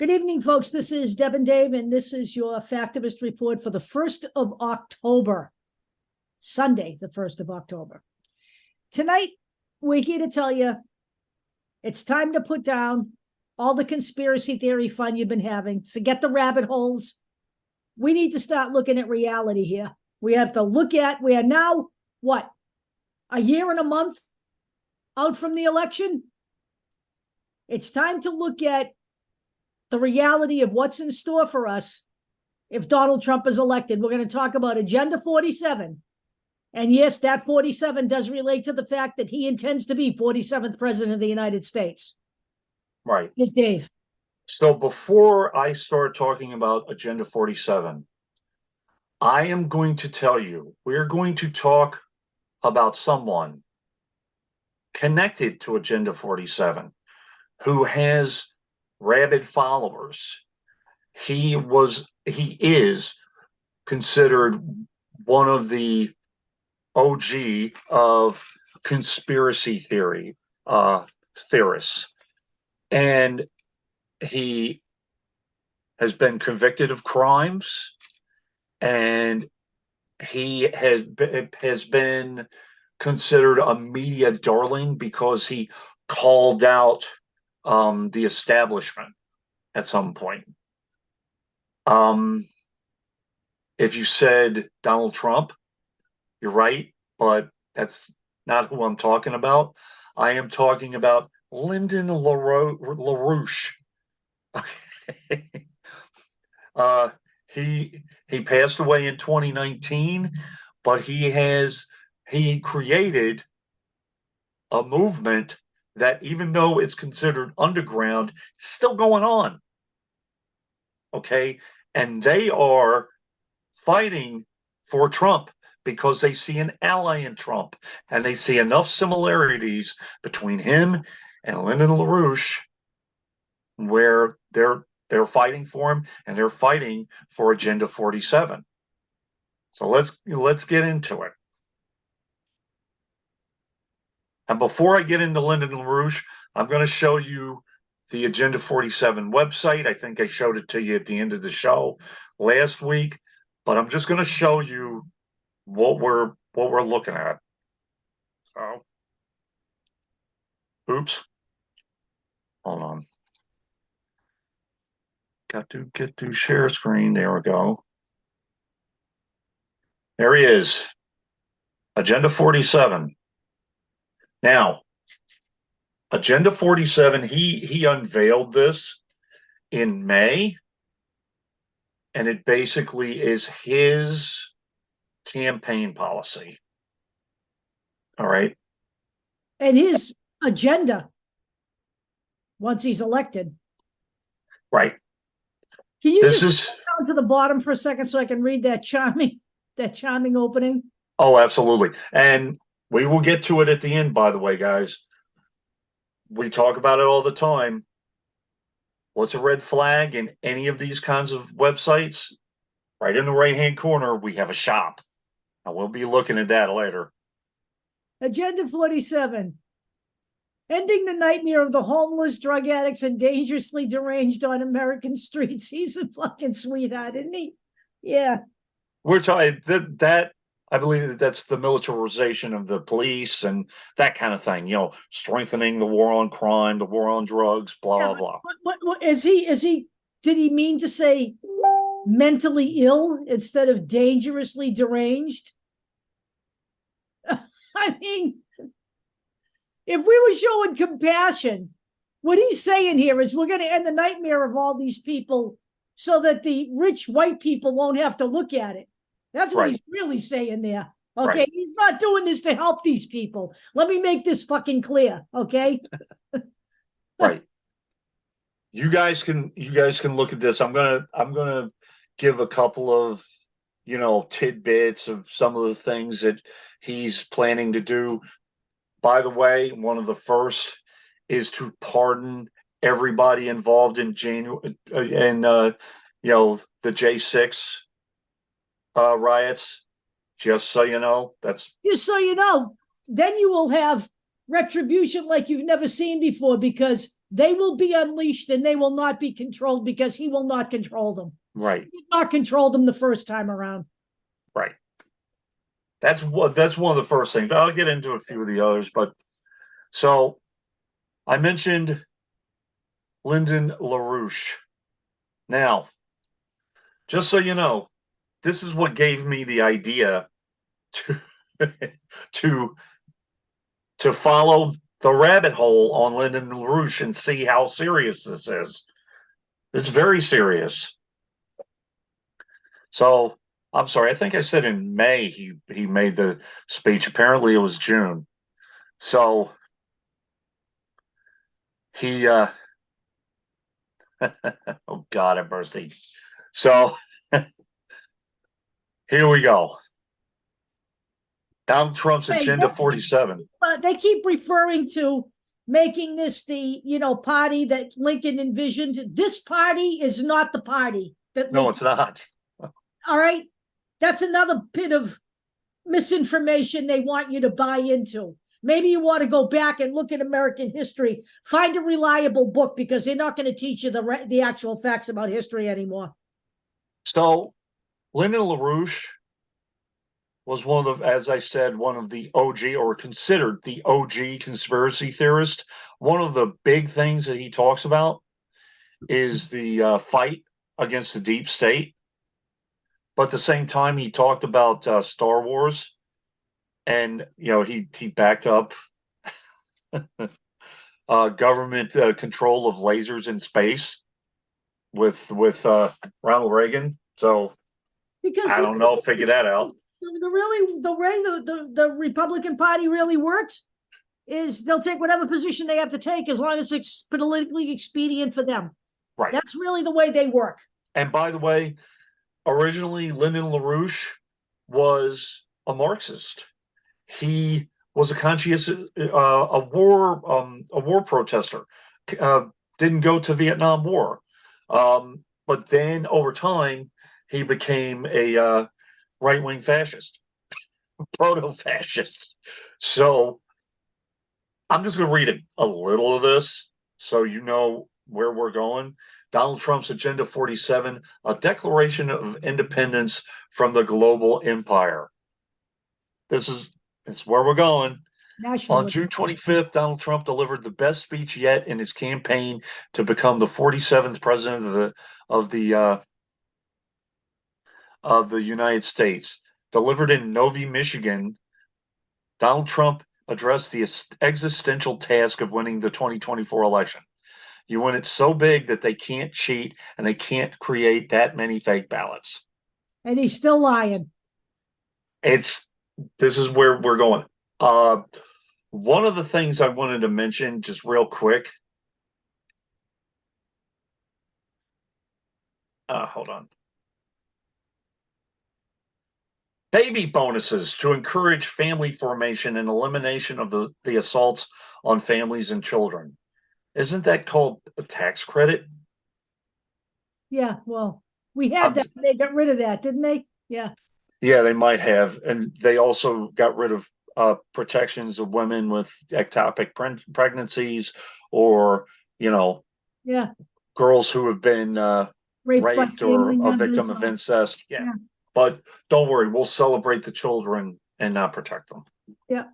Good evening, folks. This is Deb and Dave, and this is your Factivist Report for the 1st of October, Sunday, the 1st of October. Tonight, we're here to tell you it's time to put down all the conspiracy theory fun you've been having. Forget the rabbit holes. We need to start looking at reality here. We have to look at, we are now, what, a year and a month out from the election? It's time to look at the reality of what's in store for us if Donald Trump is elected. We're going to talk about Agenda 47. And yes, that 47 does relate to the fact that he intends to be 47th president of the United States. Right. Yes, Dave. So before I start talking about Agenda 47, I am going to tell you, we're going to talk about someone connected to Agenda 47 who has rabid followers. He is considered one of the OG of conspiracy theory theorists, and he has been convicted of crimes, and he has been considered a media darling because he called out the establishment at some point. If you said Donald Trump, you're right, but that's not who I'm talking about. I am talking about Lyndon LaRouche. Okay. He passed away in 2019, but he created a movement that, even though it's considered underground, is still going on. Okay, and they are fighting for Trump because they see an ally in Trump, and they see enough similarities between him and Lyndon LaRouche where they're fighting for him, and they're fighting for Agenda 47. So let's get into it. And before I get into Lyndon LaRouche, I'm going to show you the Agenda 47 website. I think I showed it to you at the end of the show last week, but I'm just going to show you what we're looking at. So, oops, hold on. Got to get to share screen. There we go. There he is, Agenda 47. Now, Agenda 47, he unveiled this in May, and it basically is his campaign policy. All right. And his agenda once he's elected. Right. Can you just go down to the bottom for a second so I can read that charming opening? Oh, absolutely. And we will get to it at the end, by the way, guys. We talk about it all the time. What's a red flag in any of these kinds of websites? Right in the right-hand corner, we have a shop. And we'll be looking at that later. Agenda 47. Ending the nightmare of the homeless, drug addicts, and dangerously deranged on American streets. He's a fucking sweetheart, isn't he? Yeah. We're talking that I believe that's the militarization of the police and that kind of thing, strengthening the war on crime, the war on drugs, blah, blah, blah. What did he mean to say mentally ill instead of dangerously deranged? I mean, if we were showing compassion, what he's saying here is we're going to end the nightmare of all these people so that the rich white people won't have to look at it. That's what he's really saying there. Okay. Right. He's not doing this to help these people. Let me make this fucking clear. Okay. Right. You guys can look at this. I'm gonna give a couple of tidbits of some of the things that he's planning to do. By the way, one of the first is to pardon everybody involved in the J6 riots. Just so you know, just so you know, then you will have retribution like you've never seen before, because they will be unleashed and they will not be controlled because he will not control them. Right. He did not control them the first time around. Right. That's one of the first things. I'll get into a few of the others, but so I mentioned Lyndon LaRouche. Now, just so you know, this is what gave me the idea to to follow the rabbit hole on Lyndon LaRouche and see how serious this is. It's very serious. So I'm sorry, I think I said in May he made the speech. Apparently it was June. So he oh God have mercy. So here we go. Donald Trump's Agenda 47. They keep referring to making this the party that Lincoln envisioned. This party is not the party that No, it's not. All right. That's another bit of misinformation they want you to buy into. Maybe you want to go back and look at American history, find a reliable book, because they're not going to teach you the actual facts about history anymore. So Lyndon LaRouche was one of, as I said, one of the OG, or considered the OG conspiracy theorist. One of the big things that he talks about is the fight against the deep state. But at the same time, he talked about Star Wars, and he backed up government control of lasers in space with Ronald Reagan. So because I don't know, figure that out. The way the Republican Party really works is they'll take whatever position they have to take as long as it's politically expedient for them. Right. That's really the way they work. And by the way, originally Lyndon LaRouche was a Marxist. He was a conscientious a war protester. Didn't go to Vietnam War, but then over time he became a right-wing fascist, proto-fascist. So I'm just going to read a little of this so you know where we're going. Donald Trump's Agenda 47, a declaration of independence from the global empire. This is where we're going. On June 25th, Donald Trump delivered the best speech yet in his campaign to become the 47th president of the United States. Delivered in Novi, Michigan, Donald Trump addressed the existential task of winning the 2024 election. You win it so big that they can't cheat and they can't create that many fake ballots. And he's still lying. This is where we're going. One of the things I wanted to mention just real quick. Hold on. Baby bonuses to encourage family formation and elimination of the assaults on families and children. Isn't that called a tax credit? Yeah, well, we had that. They got rid of that, didn't they? Yeah. Yeah, they might have. And they also got rid of protections of women with ectopic pregnancies, or, girls who have been raped or a victim of incest. Yeah. But don't worry, we'll celebrate the children and not protect them. Yeah.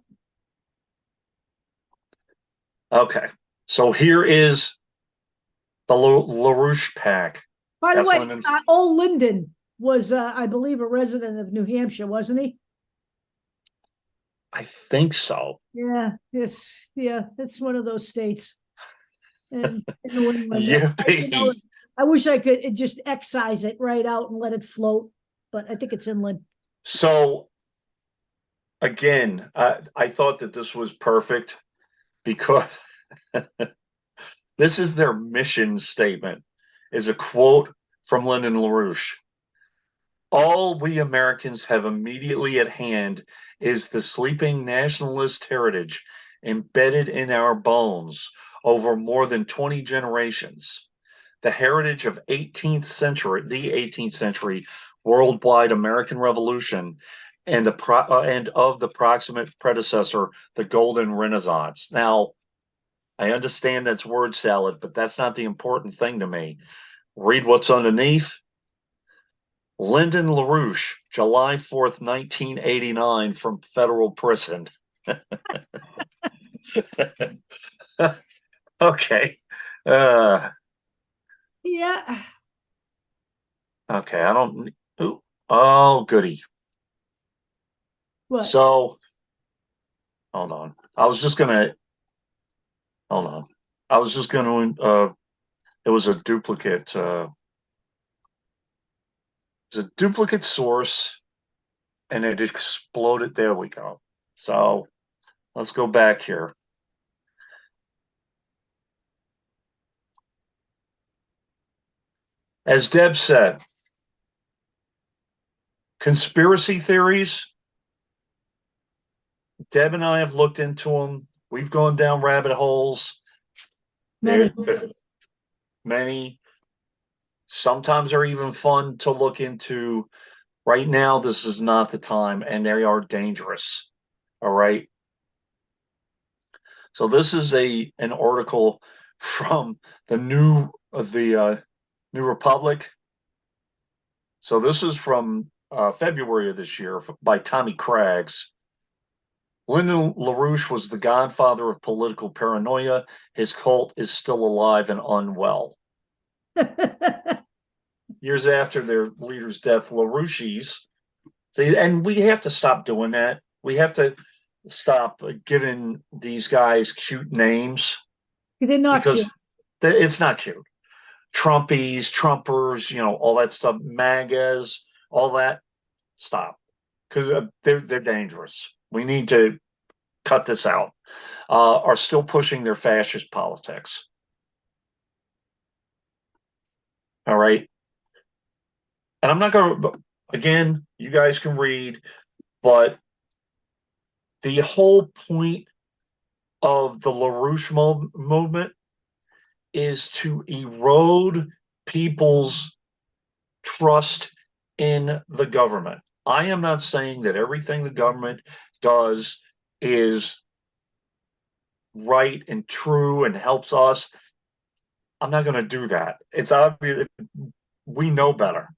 Okay. So here is the LaRouche Pac. By the way, old Lyndon was, I believe, a resident of New Hampshire, wasn't he? I think so. Yeah. Yes. Yeah. It's one of those states. And I wish I could just excise it right out and let it float, but I think it's inland. So, again, I thought that this was perfect because this is their mission statement, is a quote from Lyndon LaRouche. All we Americans have immediately at hand is the sleeping nationalist heritage embedded in our bones over more than 20 generations. The heritage of the 18th century worldwide American Revolution and of the proximate predecessor, the Golden Renaissance. Now, I understand that's word salad, but that's not the important thing to me. Read what's underneath. Lyndon LaRouche, July 4th, 1989, from federal prison. Okay. Uh, Yeah. okay. I don't. Ooh, oh, goody. What? So, hold on. I was just gonna. Hold on. I was just gonna. It was a duplicate. It was a duplicate source, and it exploded. There we go. So let's go back here. As Deb said, conspiracy theories. Deb and I have looked into them. We've gone down rabbit holes. Many. There, many. Sometimes they're even fun to look into. Right now, this is not the time, and they are dangerous. All right. So this is an article from the New Republic. So this is from February of this year by Tommy Craggs. Lyndon LaRouche was the godfather of political paranoia. His cult is still alive and unwell. Years after their leader's death, LaRouche's. See, and we have to stop doing that. We have to stop giving these guys cute names They're not because cute. it's not cute. Trumpies, Trumpers, all that stuff, MAGAs, all that. Stop, because they're dangerous. We need to cut this out. Are still pushing their fascist politics. All right, and I'm not going to. Again, you guys can read, but the whole point of the LaRouche movement is to erode people's trust in the government. I am not saying that everything the government does is right and true and helps us. I'm not going to do that. It's obvious we know better.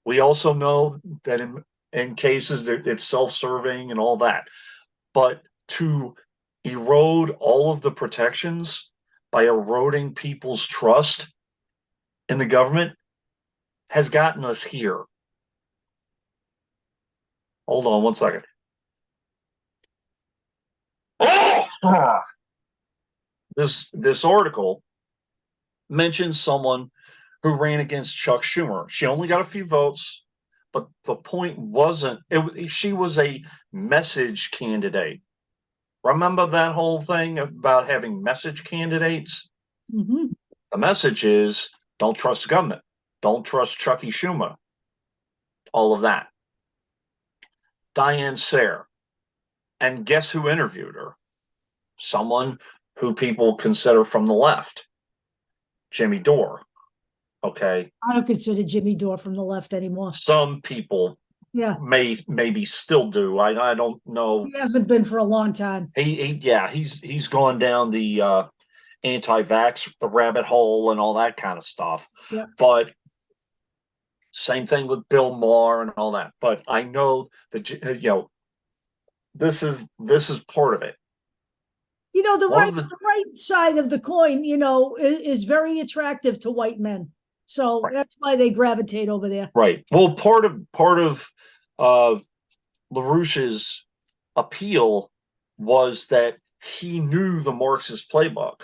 We also know that in cases that it's self-serving and all that. But to erode all of the protections by eroding people's trust in the government has gotten us here. Hold on one second. Oh! This article mentions someone who ran against Chuck Schumer. She only got a few votes, but the point wasn't she was a message candidate. Remember that whole thing about having message candidates? Mm-hmm. The message is don't trust the government, don't trust Chucky Schumer, all of that. Diane Sayre. And guess who interviewed her? Someone who people consider from the left, Jimmy Dore. Okay. I don't consider Jimmy Dore from the left anymore. Some people Yeah. maybe still do. I don't know. He hasn't been for a long time. He's gone down the anti-vax rabbit hole and all that kind of stuff. Yeah. But same thing with Bill Maher and all that. But I know that this is part of it. The One of the right side of the coin, is very attractive to white men. So right. that's why they gravitate over there. Right. Well, part of uh, LaRouche's appeal was that he knew the Marxist playbook.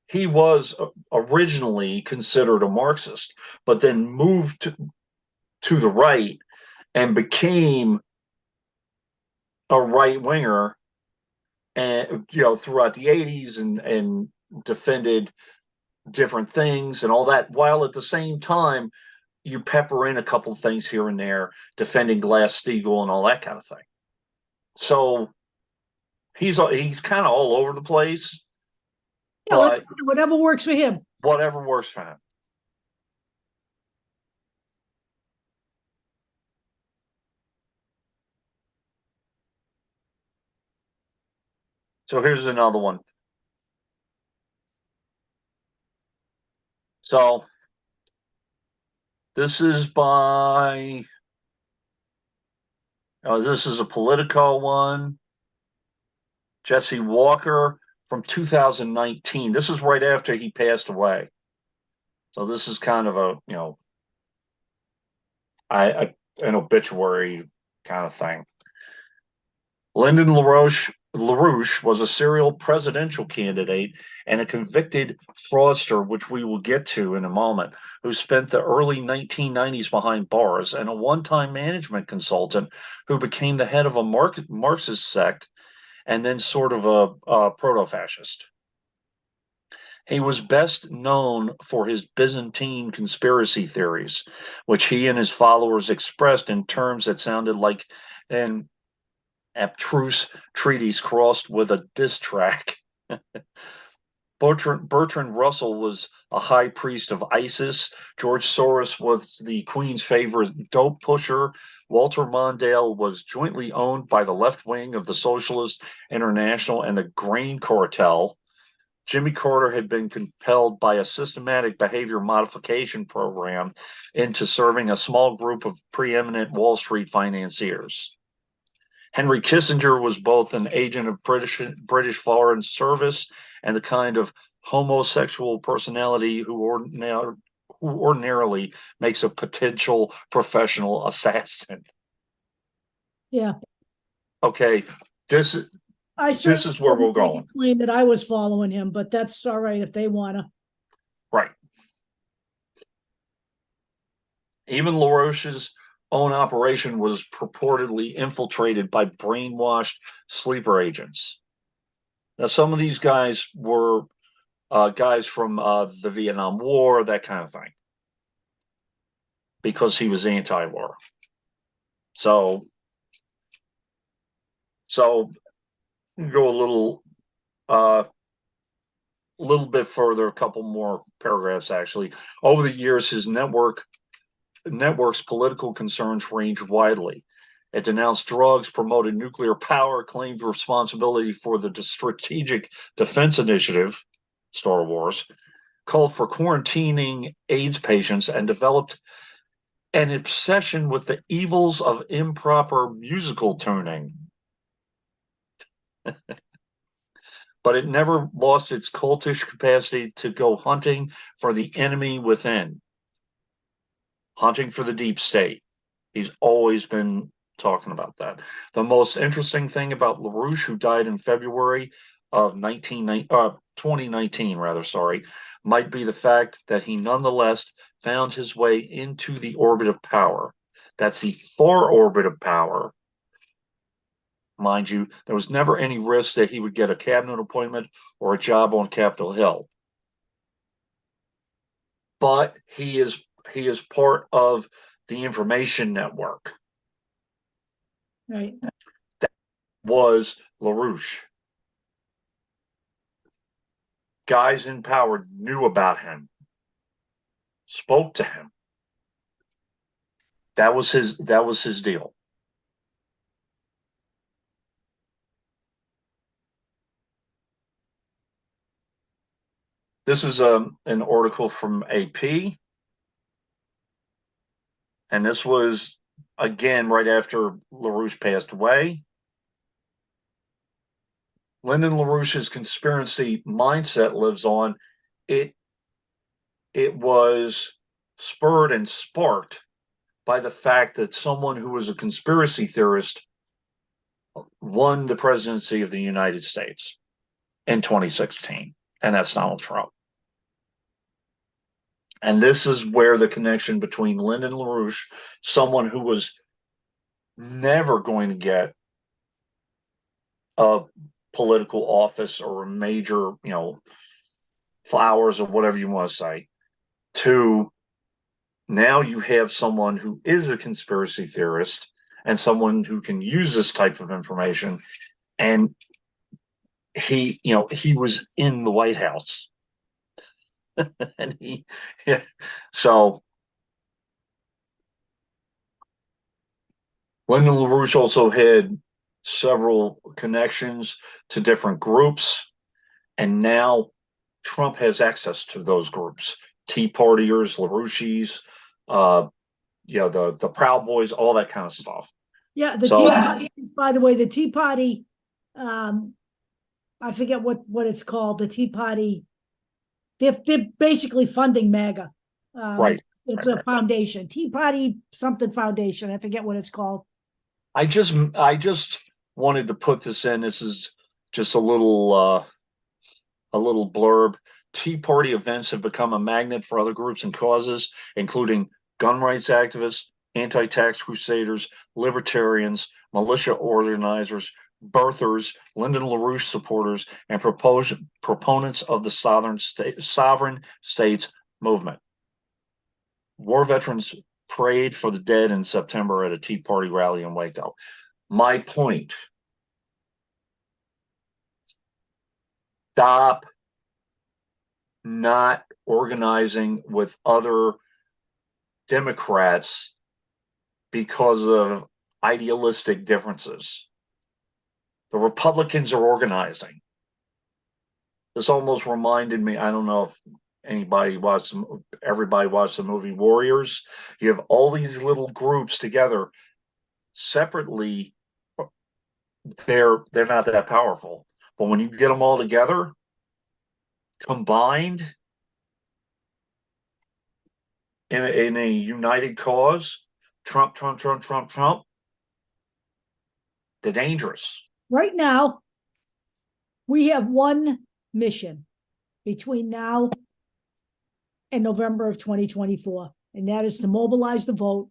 He was originally considered a Marxist, but then moved to the right and became a right winger, and throughout the 80s and defended different things and all that, while at the same time you pepper in a couple of things here and there, defending Glass-Steagall and all that kind of thing. So he's kind of all over the place, Yeah, but whatever works for him. whatever works for him. So here's another one. So this is by, this is a Politico one. Jesse Walker from 2019. This is right after he passed away. So this is kind of a, an obituary kind of thing. Lyndon LaRouche was a serial presidential candidate and a convicted fraudster, which we will get to in a moment, who spent the early 1990s behind bars, and a one-time management consultant who became the head of a Marxist sect and then sort of a proto-fascist. He was best known for his Byzantine conspiracy theories, which he and his followers expressed in terms that sounded like an abstruse treatise crossed with a diss track. Bertrand Russell was a high priest of ISIS. George Soros was the Queen's favorite dope pusher. Walter Mondale was jointly owned by the left wing of the Socialist International and the Grain Cartel. Jimmy Carter had been compelled by a systematic behavior modification program into serving a small group of preeminent Wall Street financiers. Henry Kissinger was both an agent of British Foreign Service and the kind of homosexual personality who ordinarily makes a potential professional assassin. Yeah. Okay, this is where we're going. Claim that I was following him, but that's all right if they want to. Right. Even LaRouche's own operation was purportedly infiltrated by brainwashed sleeper agents. Now, some of these guys were guys from the Vietnam War, that kind of thing, because he was anti-war. So go a little bit further, a couple more paragraphs actually. Over the years, his network's political concerns ranged widely. It denounced drugs, promoted nuclear power, claimed responsibility for the Strategic Defense Initiative, Star Wars, called for quarantining AIDS patients, and developed an obsession with the evils of improper musical tuning. But it never lost its cultish capacity to go hunting for the enemy within, hunting for the deep state. He's always been talking about that. The most interesting thing about LaRouche, who died in February of 2019, might be the fact that he nonetheless found his way into the orbit of power. That's the far orbit of power. Mind you, there was never any risk that he would get a cabinet appointment or a job on Capitol Hill. But he is part of the information network. Right. That was LaRouche. Guys in power knew about him, spoke to him. That was his deal. This is an article from AP. And this was, again, right after LaRouche passed away. Lyndon LaRouche's conspiracy mindset lives on. It was spurred and sparked by the fact that someone who was a conspiracy theorist won the presidency of the United States in 2016, and that's Donald Trump. And this is where the connection between Lyndon LaRouche, someone who was never going to get a political office or a major, flowers or whatever you want to say, to now you have someone who is a conspiracy theorist and someone who can use this type of information. And he was in the White House. And so Lyndon LaRouche also had several connections to different groups, and now Trump has access to those groups. Tea Partiers, LaRouches, the Proud Boys, all that kind of stuff. Yeah, the Tea Party, by the way, the Tea Party, I forget what it's called, the Tea Party, they're basically funding MAGA. Right. It's a foundation, Tea Party something foundation. I forget what it's called. I just wanted to put this in. This is just a little blurb. Tea Party events have become a magnet for other groups and causes, including gun rights activists, anti-tax crusaders, libertarians, militia organizers, birthers, Lyndon LaRouche supporters, and proponents of the sovereign states movement. War veterans prayed for the dead in September at a Tea Party rally in Waco. My point: stop not organizing with other Democrats because of idealistic differences. The Republicans are organizing. This almost reminded me, I don't know if everybody watched the movie Warriors. You have all these little groups together. Separately, they're not that powerful. But when you get them all together, combined in a united cause, Trump, they're dangerous. Right now, we have one mission between now and November of 2024, and that is to mobilize the vote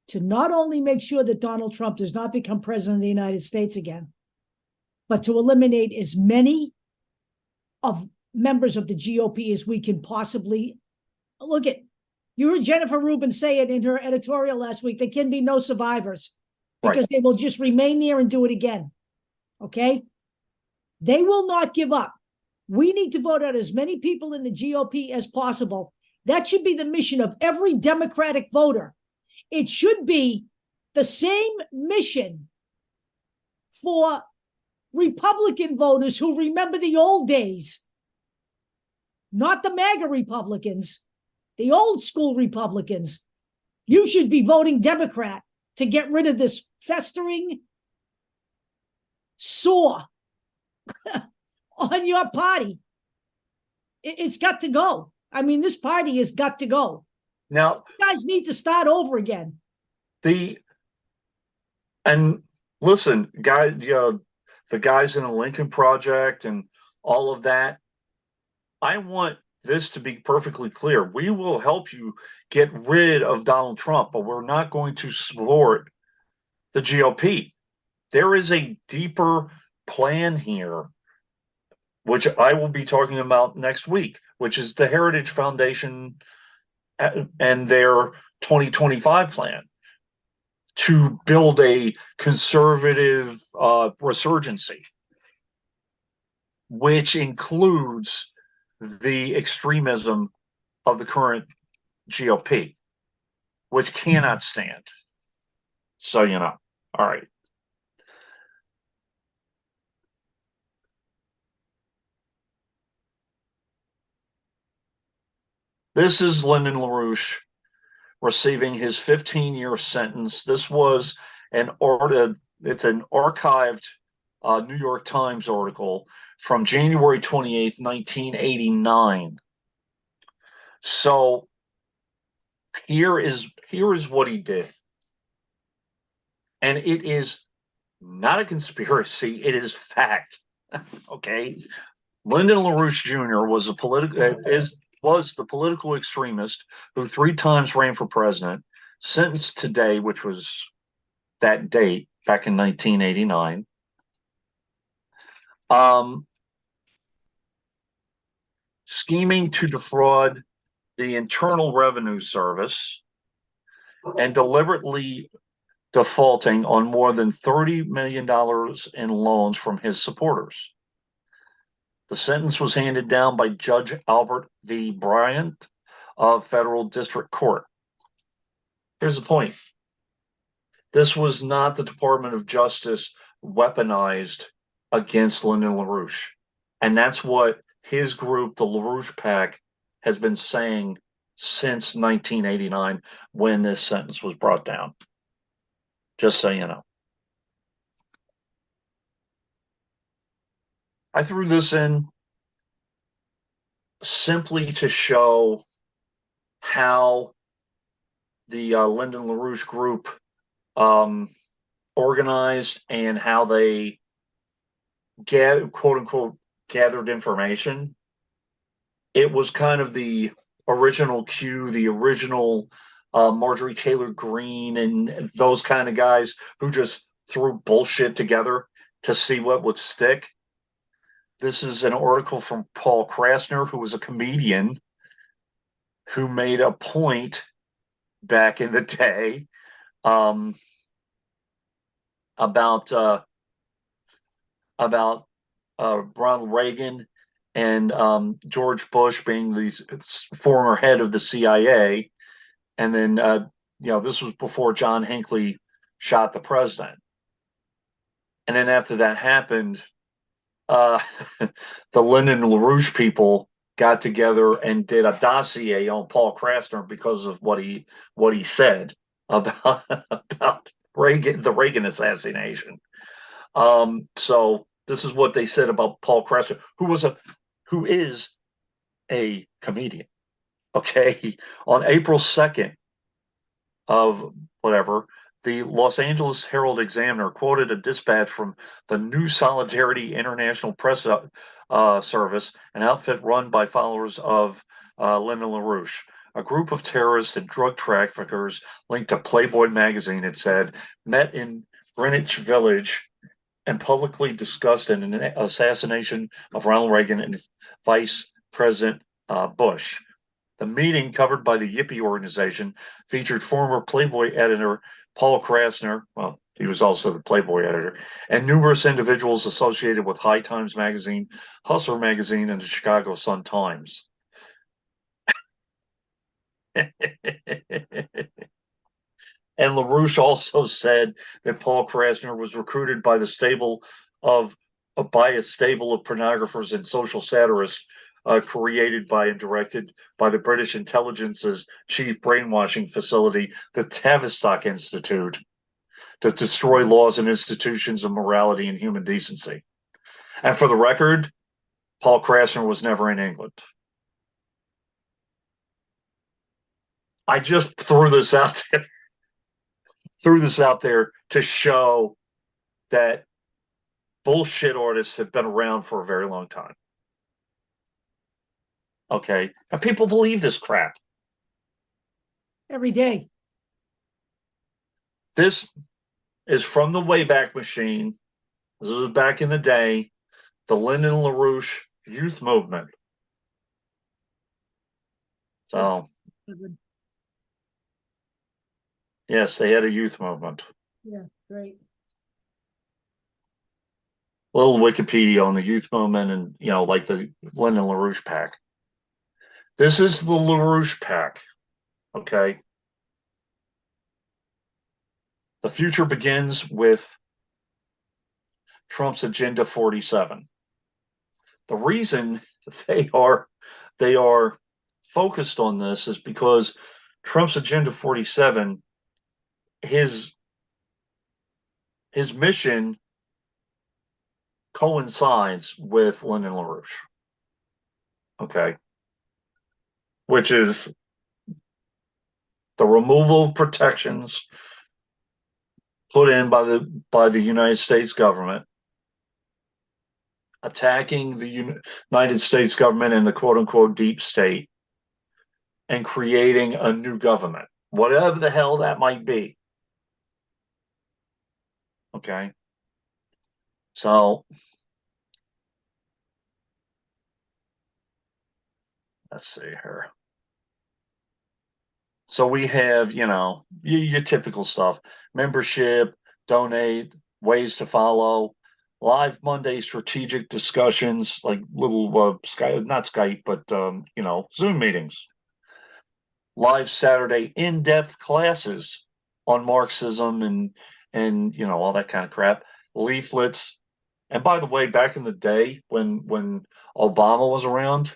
to not only make sure that Donald Trump does not become president of the United States again, but to eliminate as many of members of the GOP as we can possibly. Look at, you heard Jennifer Rubin say it in her editorial last week, there can be no survivors because they will just remain there and do it again. Okay? They will not give up. We need to vote out as many people in the GOP as possible. That should be the mission of every Democratic voter. It should be the same mission for Republican voters who remember the old days, not the MAGA Republicans, the old school Republicans. You should be voting Democrat to get rid of this festering sore on your party. It's got to go. I mean, this party has got to go. Now, you guys need to start over again. And listen, guys, the guys in the Lincoln Project and all of that, I want this to be perfectly clear. We will help you get rid of Donald Trump, but we're not going to support the GOP. There is a deeper plan here, which I will be talking about next week, which is the Heritage Foundation and their 2025 plan to build a conservative resurgency, which includes the extremism of the current GOP, which cannot stand. So, all right. This is Lyndon LaRouche receiving his 15-year sentence. This was it's an archived New York Times article from January 28th, 1989. So here is what he did. And it is not a conspiracy, it is fact. Okay. Lyndon LaRouche Jr. was the political extremist who 3 times ran for president, sentenced today, which was that date back in 1989. Scheming to defraud the Internal Revenue Service and deliberately defaulting on more than $30 million in loans from his supporters. The sentence was handed down by Judge Albert V. Bryant of Federal District Court. Here's the point. This was not the Department of Justice weaponized against Lyndon LaRouche. And that's what his group, the LaRouche Pac, has been saying since 1989 when this sentence was brought down. Just so you know. I threw this in simply to show how the Lyndon LaRouche group organized and how they quote unquote gathered information. It was kind of the original Q, the original Marjorie Taylor Greene, and those kind of guys who just threw bullshit together to see what would stick. This is an article from Paul Krasner, who was a comedian who made a point back in the day about Ronald Reagan and George Bush being the former head of the CIA, and then this was before John Hinckley shot the president, and then after that happened, the Lyndon LaRouche people got together and did a dossier on Paul Krasner because of what he said about Reagan, the Reagan assassination. So this is what they said about Paul Krasner, who is a comedian. Okay, on April 2nd of whatever, the Los Angeles Herald Examiner quoted a dispatch from the New Solidarity International Press Service, an outfit run by followers of Lyndon LaRouche. A group of terrorists and drug traffickers linked to Playboy magazine, it said, met in Greenwich Village and publicly discussed an assassination of Ronald Reagan and Vice President Bush. The meeting, covered by the Yippie organization, featured former Playboy editor Paul Krasner, well, he was also the Playboy editor, and numerous individuals associated with High Times magazine, Hustler magazine, and the Chicago Sun-Times. And LaRouche also said that Paul Krasner was recruited by a stable of pornographers and social satirists created by and directed by the British intelligence's chief brainwashing facility, the Tavistock Institute, to destroy laws and institutions of morality and human decency. And for the record, Paul Krasner was never in England. I just threw this out there to show that bullshit artists have been around for a very long time. Okay, and people believe this crap every day. This is from the Wayback Machine. This was back in the day, the Lyndon LaRouche youth movement. So, yes, they had a youth movement. Yeah, great. A little Wikipedia on the youth movement and, like the Lyndon LaRouche Pac. This is the LaRouche Pac, okay? The future begins with Trump's Agenda 47. The reason they are focused on this is because Trump's Agenda 47, his mission coincides with Lyndon LaRouche. Okay. Which is the removal of protections put in by the United States government, attacking the United States government and the quote unquote deep state, and creating a new government, whatever the hell that might be. Okay. So let's see here. So we have, your typical stuff: membership, donate, ways to follow, live Monday strategic discussions, like little Skype, not Skype, but Zoom meetings. Live Saturday in-depth classes on Marxism and all that kind of crap. Leaflets. And by the way, back in the day when Obama was around,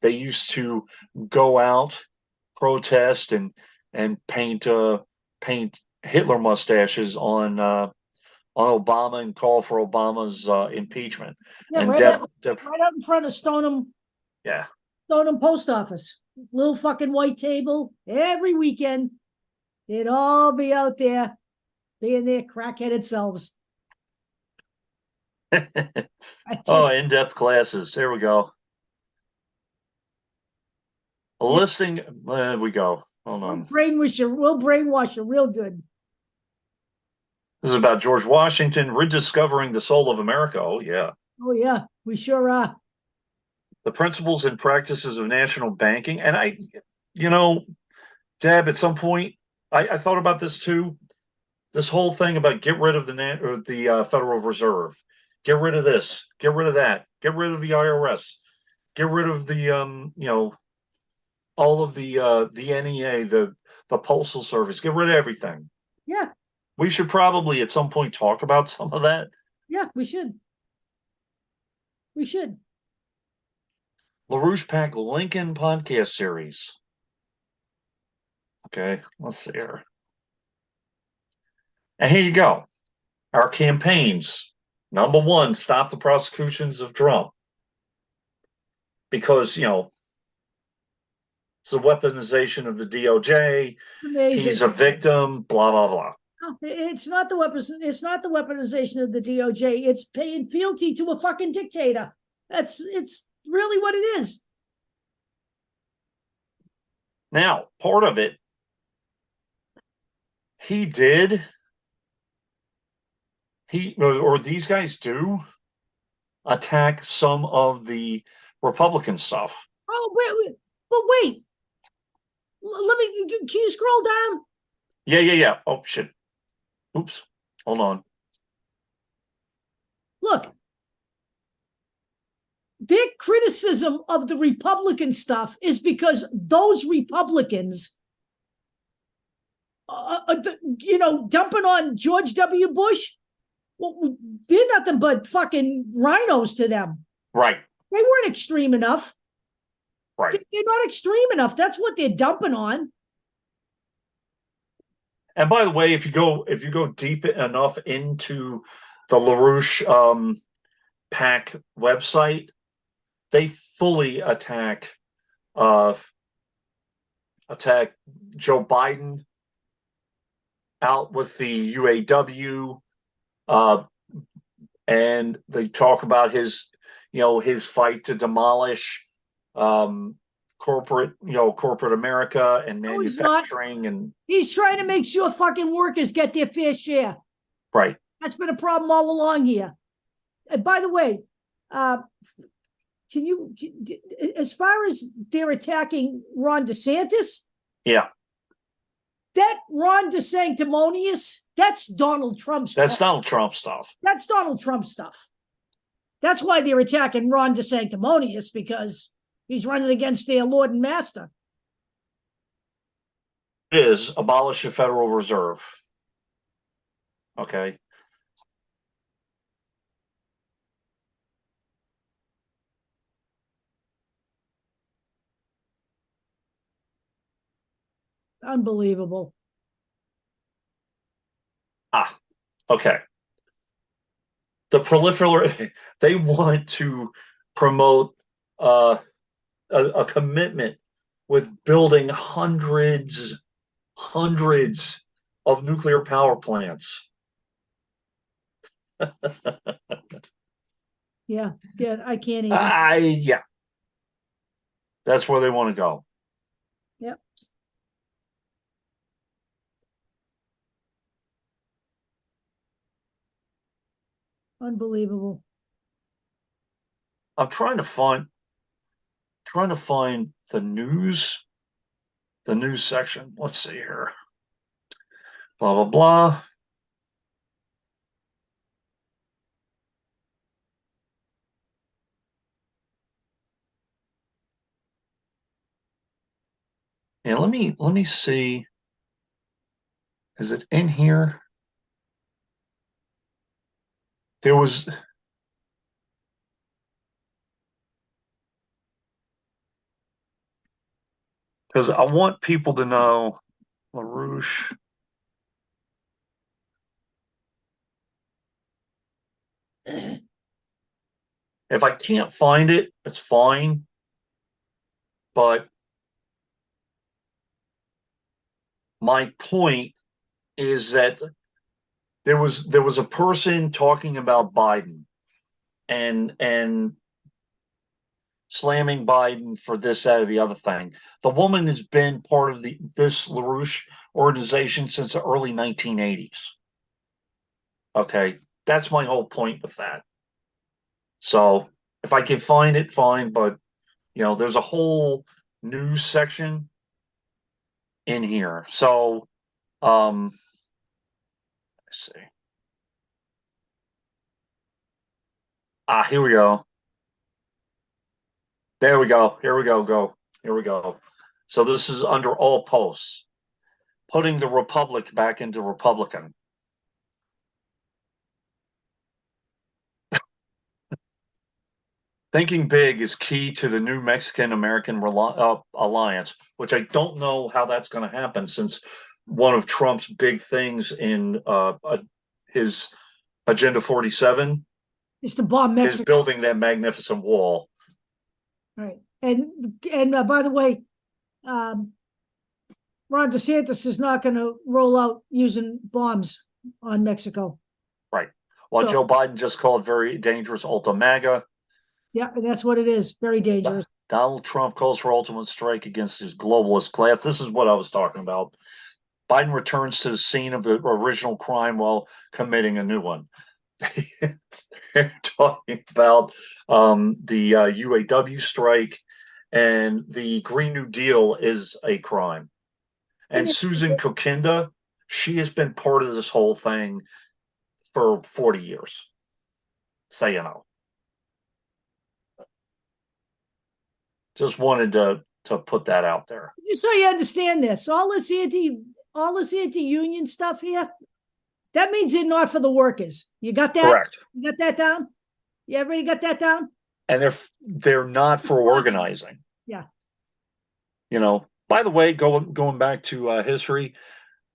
they used to go out, protest, and paint Hitler mustaches on Obama and call for Obama's impeachment. Yeah, And right out in front of yeah, Stoneham Post Office. Little fucking white table every weekend. They'd all be out there being their crackheaded selves. oh, in-depth classes. There we go. A yeah, listing. There we go. Hold we'll on. brainwash you real good. This is about George Washington rediscovering the soul of America. Oh, yeah. Oh yeah, we sure are. The principles and practices of national banking. And you know, Deb, at some point, I thought about this too. This whole thing about get rid of the Federal Reserve, get rid of this, get rid of that, get rid of the IRS, get rid of the all of the NEA, the Postal Service, get rid of everything. Yeah, We should probably at some point talk about some of that. yeah, we should. We should. LaRouche Pac Lincoln podcast series. Okay, let's see here. And here you go. Our campaigns. Number one, stop the prosecutions of Trump. Because, it's a weaponization of the DOJ. It's amazing. He's a victim, blah, blah, blah. It's not the it's not the weaponization of the DOJ. It's paying fealty to a fucking dictator. It's really what it is. Now, part of it, these guys do attack some of the Republican stuff. Oh, but wait. Let me. Can you scroll down? Yeah. Oh shit. Oops. Hold on. Look, their criticism of the Republican stuff is because those Republicans, dumping on George W. Bush, well, they're nothing but fucking rhinos to them. Right. They weren't extreme enough. Right. They're not extreme enough. That's what they're dumping on. And by the way, if you go deep enough into the LaRouche Pac website, they fully attack Joe Biden out with the UAW, and they talk about his fight to demolish corporate America and manufacturing. And he's trying to make sure fucking workers get their fair share. Right. That's been a problem all along here. And by the way, as far as they're attacking Ron DeSantis, yeah, that Ron DeSanctimonious, that's Donald Trump stuff. That's Donald Trump stuff. That's Donald Trump stuff. That's why they're attacking Ron DeSanctimonious, because he's running against their Lord and Master. It is abolish the Federal Reserve. Okay. Unbelievable. Okay. They want to promote a commitment with building hundreds of nuclear power plants. Yeah, I can't even. Yeah. That's where they want to go. Yep. Unbelievable. I'm trying to find the news section. Let's see here. Blah blah blah. Yeah, let me see. Is it in here? There was. because I want people to know LaRouche. If I can't find it, it's fine. But my point is that there was a person talking about Biden and slamming Biden for this, that, or the other thing. The woman has been part of this LaRouche organization since the early 1980s. Okay, that's my whole point with that. So if I can find it, fine. But there's a whole news section in here. So let's see. Here we go. There we go. Here we go. Here we go. So this is under all posts, putting the Republic back into Republican. Thinking big is key to the new Mexican-American alliance, which I don't know how that's going to happen since one of Trump's big things in his Agenda 47 is to bomb Mexico. Is building that magnificent wall. Right. And by the way, Ron DeSantis is not going to roll out using bombs on Mexico. Right. Well, so, Joe Biden just called very dangerous ultimaga. Yeah, that's what it is. Very dangerous. Donald Trump calls for ultimate strike against his globalist class. This is what I was talking about. Biden returns to the scene of the original crime while committing a new one. They're talking about the UAW strike, and the Green New Deal is a crime. And Susan Kokinda, she has been part of this whole thing for 40 years. So, just wanted to put that out there. Just so you understand this, all this anti-union stuff here, that means they're not for the workers. You got that? Correct. You got that down? You everybody got that down? And they're not for organizing. Yeah. By the way, going back to history,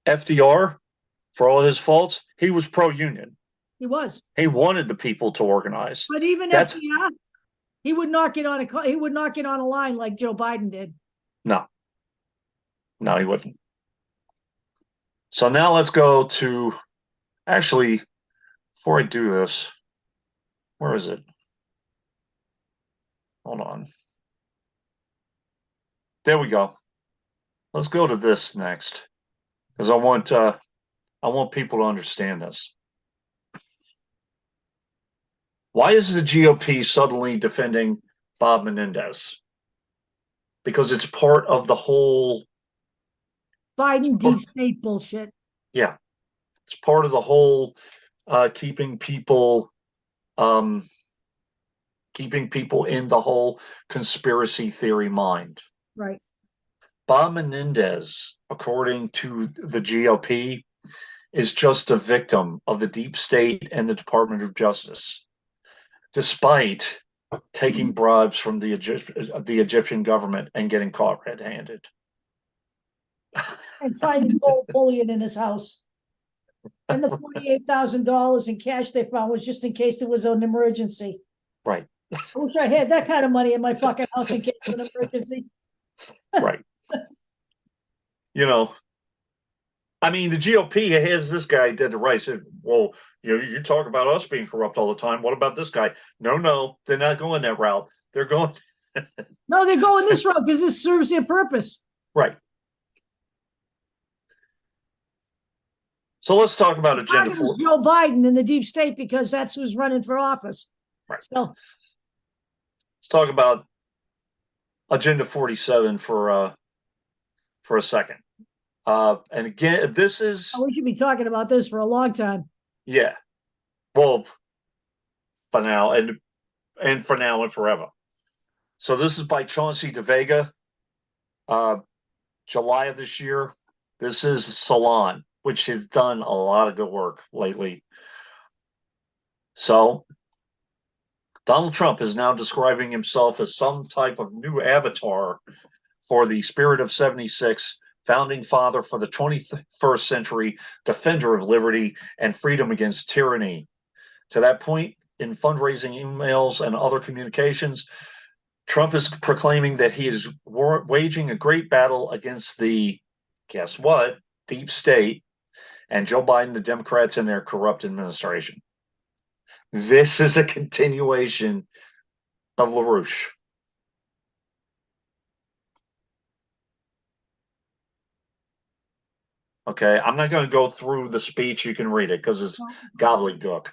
FDR, for all his faults, he was pro-union. He was. He wanted the people to organize. But even FDR, he would not get on a line like Joe Biden did. No, he wouldn't. So now let's go to, actually, before I do this, where is it? Hold on. There we go. Let's go to this next, because I want people to understand this. Why is the GOP suddenly defending Bob Menendez? Because it's part of the whole Biden deep state bullshit. Yeah, it's part of the whole keeping people in the whole conspiracy theory mind. Right. Bob Menendez, according to the GOP, is just a victim of the deep state and the Department of Justice, despite taking bribes from the Egyptian government and getting caught red-handed. And finding gold bullion in his house. And the $48,000 in cash they found was just in case there was an emergency. Right. I wish I had that kind of money in my fucking house in case of an emergency. Right. I mean, the GOP has this guy dead to rights. Well, you talk about us being corrupt all the time. What about this guy? No, they're not going that route. They're going. No, they're going this route because this serves their purpose. Right. So let's talk about Agenda 4. Joe Biden in the deep state because that's who's running for office. Right. So let's talk about Agenda 47 for a second. And again, this is. We should be talking about this for a long time. Yeah. Well, for now and for now and forever. So this is by Chauncey DeVega, July of this year. This is Salon, which has done a lot of good work lately. So Donald Trump is now describing himself as some type of new avatar for the spirit of 76, founding father for the 21st century, defender of liberty and freedom against tyranny. To that point, in fundraising emails and other communications, Trump is proclaiming that he is waging a great battle against the, guess what, deep state, and Joe Biden, the Democrats, and their corrupt administration. This is a continuation of LaRouche. Okay, I'm not going to go through the speech. You can read it because it's gobbledygook.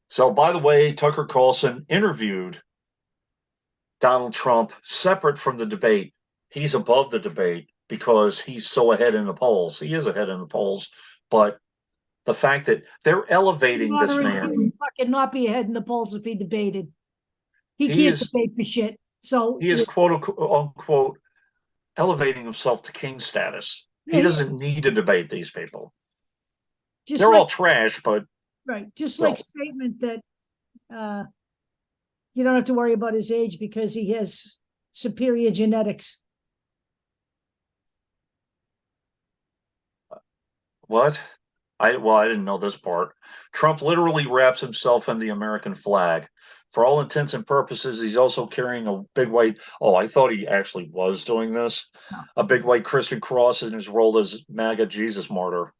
So, by the way, Tucker Carlson interviewed Donald Trump separate from the debate. He's above the debate because he's so ahead in the polls. He is ahead in the polls, but the fact that they're elevating this man. He would fucking not be ahead in the polls if he debated. He can't debate for shit. So he is quote unquote elevating himself to king status. He doesn't need to debate these people. They're all trash, but right. Just like statement that you don't have to worry about his age because he has superior genetics. What? I didn't know this part. Trump literally wraps himself in the American flag. For all intents and purposes, he's also carrying a big white, I thought he actually was doing this, a big white Christian cross in his role as MAGA Jesus martyr.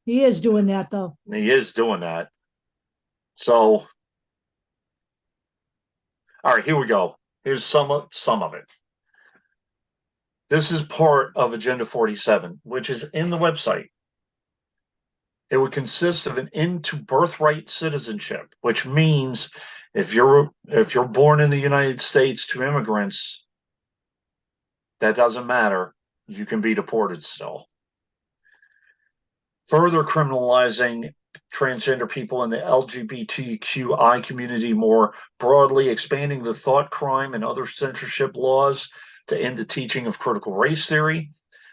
He is doing that, though. He is doing that. So, all right, here we go. Here's some of it. This is part of Agenda 47, which is in the website. It would consist of an end to birthright citizenship, which means if you're born in the United States to immigrants, that doesn't matter. You can be deported still. Further criminalizing transgender people in the LGBTQI community more broadly, expanding the thought crime and other censorship laws to end the teaching of critical race theory,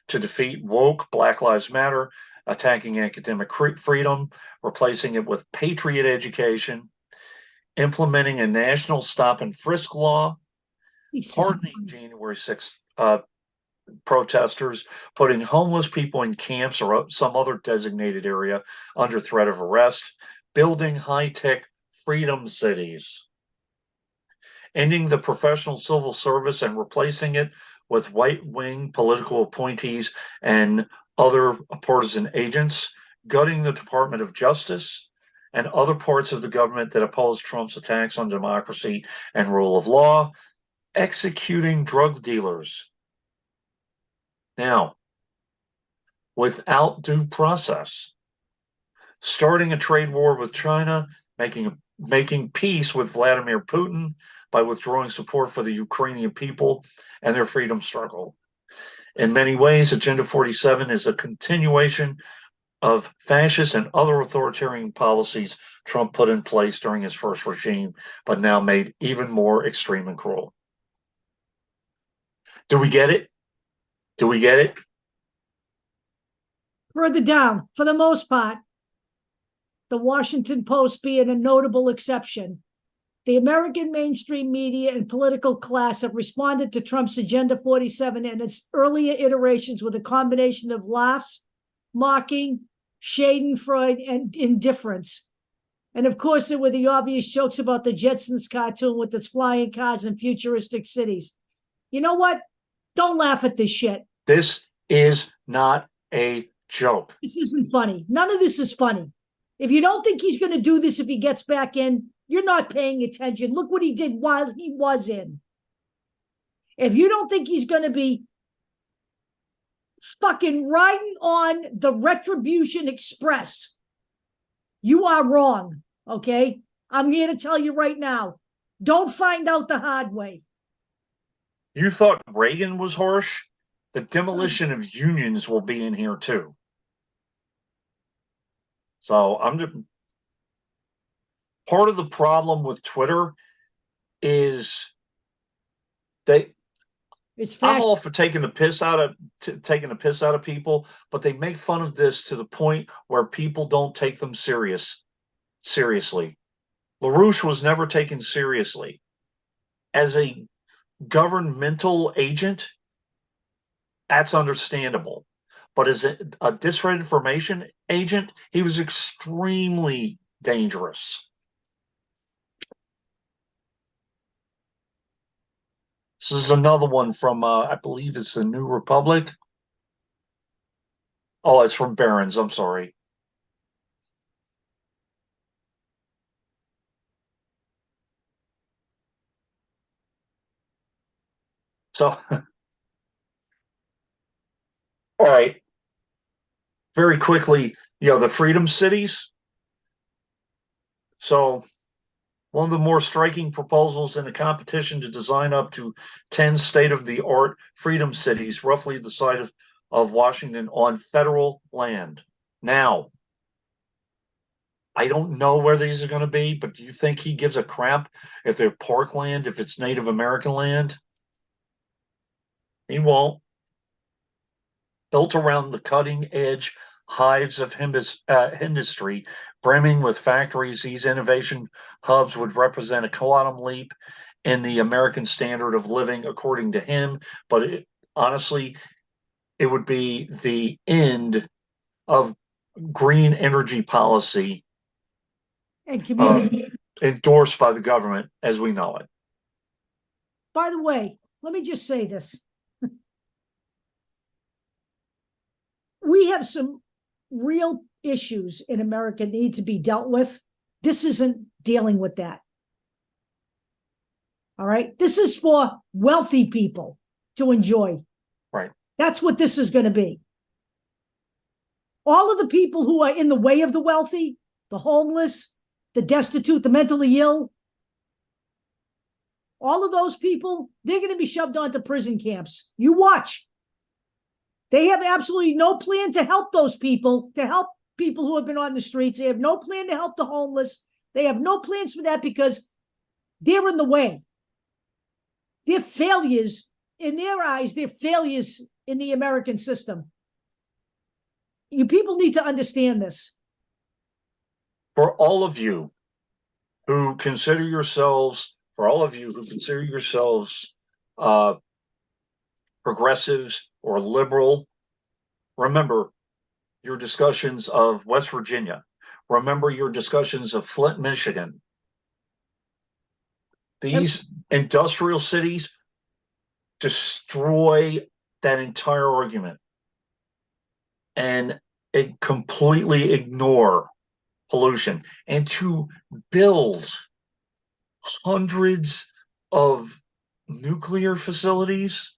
to defeat woke Black Lives Matter, attacking academic freedom, replacing it with patriot education, implementing a national stop and frisk law, pardoning January 6th protesters, putting homeless people in camps or some other designated area under threat of arrest, building high-tech freedom cities, ending the professional civil service and replacing it with right-wing political appointees and other partisan agents, gutting the Department of Justice and other parts of the government that oppose Trump's attacks on democracy and rule of law, executing drug dealers. Now, without due process, starting a trade war with China, making peace with Vladimir Putin by withdrawing support for the Ukrainian people and their freedom struggle. In many ways, Agenda 47 is a continuation of fascist and other authoritarian policies Trump put in place during his first regime, but now made even more extreme and cruel. Do we get it? Do we get it? Further down, for the most part, the Washington Post being a notable exception, the American mainstream media and political class have responded to Trump's Agenda 47 and its earlier iterations with a combination of laughs, mocking, schadenfreude, and indifference. And of course, there were the obvious jokes about the Jetsons cartoon with its flying cars and futuristic cities. You know what? Don't laugh at this shit. This is not a joke. This isn't funny. None of this is funny. If you don't think he's going to do this if he gets back in, you're not paying attention. Look what he did while he was in. If you don't think he's going to be fucking riding on the Retribution Express, you are wrong, okay? I'm here to tell you right now. Don't find out the hard way. You thought Reagan was harsh? The demolition of unions will be in here too. So I'm just part of the problem with Twitter is I'm all for taking the piss out of people, but they make fun of this to the point where people don't take them seriously. LaRouche was never taken seriously as a governmental agent, that's understandable. But as a disinformation agent, he was extremely dangerous. This is another one from, I believe it's the New Republic. Oh, it's from Barron's. I'm sorry. So, all right, very quickly, the Freedom Cities. So, one of the more striking proposals in a competition to design up to 10 state-of-the-art freedom cities, roughly the size of Washington, on federal land. Now, I don't know where these are going to be, but do you think he gives a crap if they're parkland, if it's Native American land? He won't. Built around the cutting edge hives of industry, brimming with factories, these innovation hubs would represent a quantum leap in the American standard of living, according to him. But honestly, it would be the end of green energy policy And community. endorsed by the government as we know it. By the way, let me just say this. We have some real issues in America need to be dealt with. This isn't dealing with that. All right. This is for wealthy people to enjoy. Right. That's what this is going to be. All of the people who are in the way of the wealthy, the homeless, the destitute, the mentally ill, all of those people, they're going to be shoved onto prison camps. You watch. They have absolutely no plan to help those people, to help people who have been on the streets. They have no plan to help the homeless. They have no plans for that because they're in the way. They're failures in their eyes. They're failures in the American system. You people need to understand this. For all of you who consider yourselves, progressives or liberal, remember your discussions of West Virginia. Remember your discussions of Flint, Michigan. These industrial cities destroy that entire argument and completely ignore pollution. And to build hundreds of nuclear facilities,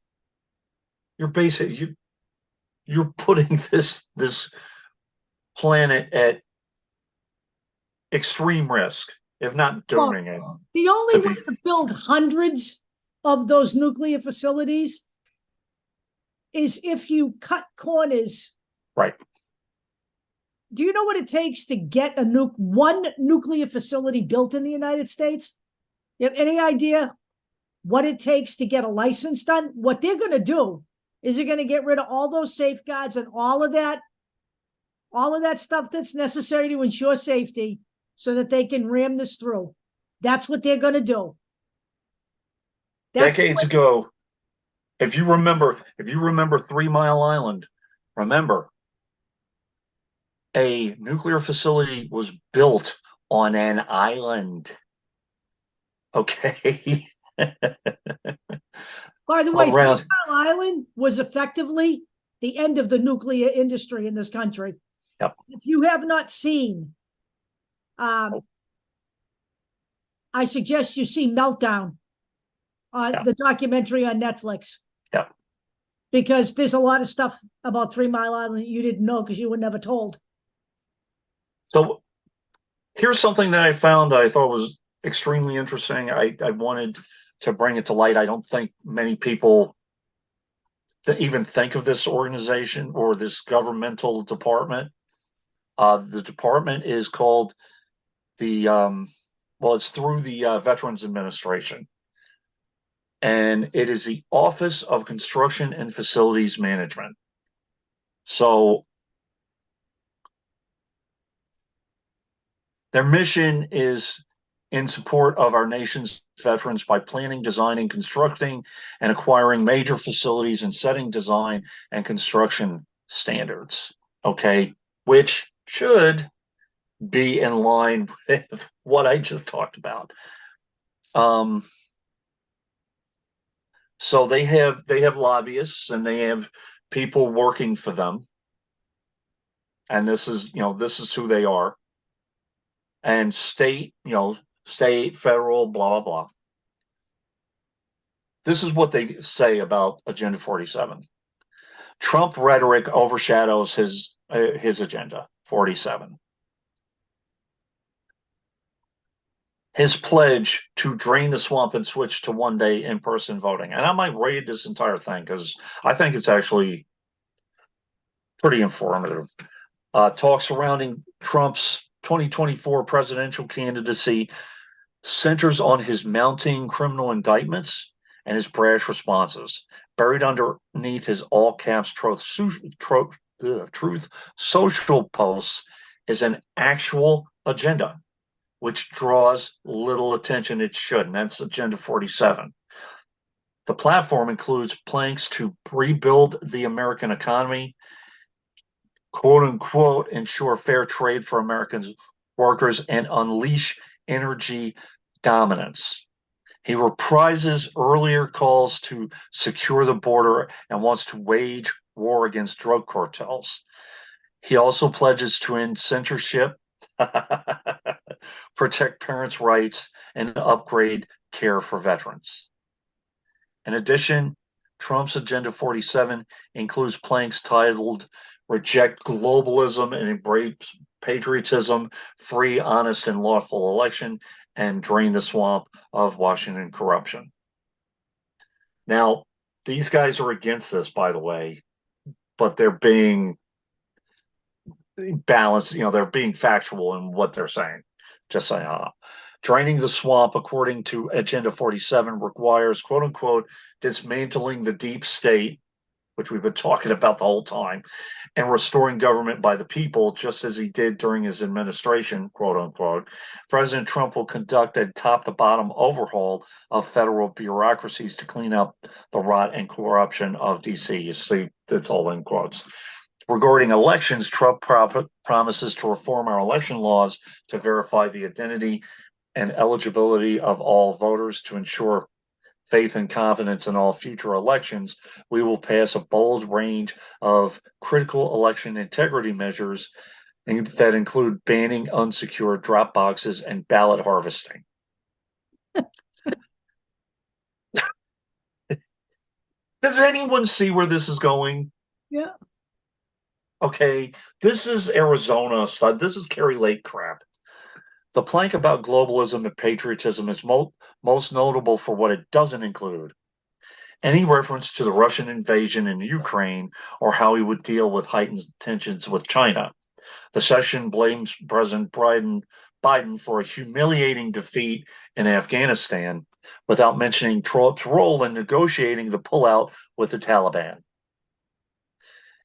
you're putting this planet at extreme risk, if not dooming it. The only way to build hundreds of those nuclear facilities is if you cut corners. Right. Do you know what it takes to get one nuclear facility built in the United States? You have any idea what it takes to get a license done? What they're going to do is they're going to get rid of all those safeguards and all of that stuff that's necessary to ensure safety so that they can ram this through. That's what they're going to do. Decades ago, if you remember 3 Mile Island, remember, a nuclear facility was built on an island. Okay. By the way, 3 Mile Island was effectively the end of the nuclear industry in this country. Yep. If you have not seen, I suggest you see Meltdown on the documentary on Netflix. Yeah. Because there's a lot of stuff about 3 Mile Island you didn't know because you were never told. So here's something that I found that I thought was extremely interesting. I wanted to bring it to light. I don't think many people even think of this organization or this governmental department. The department is called it's through the Veterans Administration. And it is the Office of Construction and Facilities Management. So their mission is in support of our nation's veterans by planning, designing, constructing, and acquiring major facilities and setting design and construction standards. Okay, which should be in line with what I just talked about. So they have lobbyists and they have people working for them, and this is who they are, and state, federal, blah blah blah. This is what they say about Agenda 47. Trump rhetoric overshadows his agenda 47. His pledge to drain the swamp and switch to one-day in-person voting. And I might read this entire thing because I think it's actually pretty informative. Talk surrounding Trump's 2024 presidential candidacy centers on his mounting criminal indictments and his brash responses. Buried underneath his all-caps truth social posts is an actual agenda, which draws little attention it should, and that's Agenda 47. The platform includes planks to rebuild the American economy, quote unquote, ensure fair trade for American workers, and unleash energy dominance. He reprises earlier calls to secure the border and wants to wage war against drug cartels. He also pledges to end censorship, protect parents' rights, and upgrade care for veterans. In addition, Trump's Agenda 47 includes planks titled Reject Globalism and Embrace Patriotism, Free, Honest, and Lawful Election, and Drain the Swamp of Washington Corruption. Now, these guys are against this, by the way, but they're being balanced, they're being factual in what they're saying. Just saying, draining the swamp, according to Agenda 47, requires, quote unquote, dismantling the deep state, which we've been talking about the whole time, and restoring government by the people, just as he did during his administration, quote unquote. President Trump will conduct a top to bottom overhaul of federal bureaucracies to clean up the rot and corruption of DC. You see, that's all in quotes. Regarding elections, Trump promises to reform our election laws to verify the identity and eligibility of all voters to ensure faith and confidence in all future elections. We will pass a bold range of critical election integrity measures that include banning unsecured drop boxes and ballot harvesting. Does anyone see where this is going? Yeah. Okay, this is Arizona stuff. This is Kerry Lake crap. The plank about globalism and patriotism is most notable for what it doesn't include. Any reference to the Russian invasion in Ukraine or how he would deal with heightened tensions with China. The session blames President Biden for a humiliating defeat in Afghanistan without mentioning Trump's role in negotiating the pullout with the Taliban.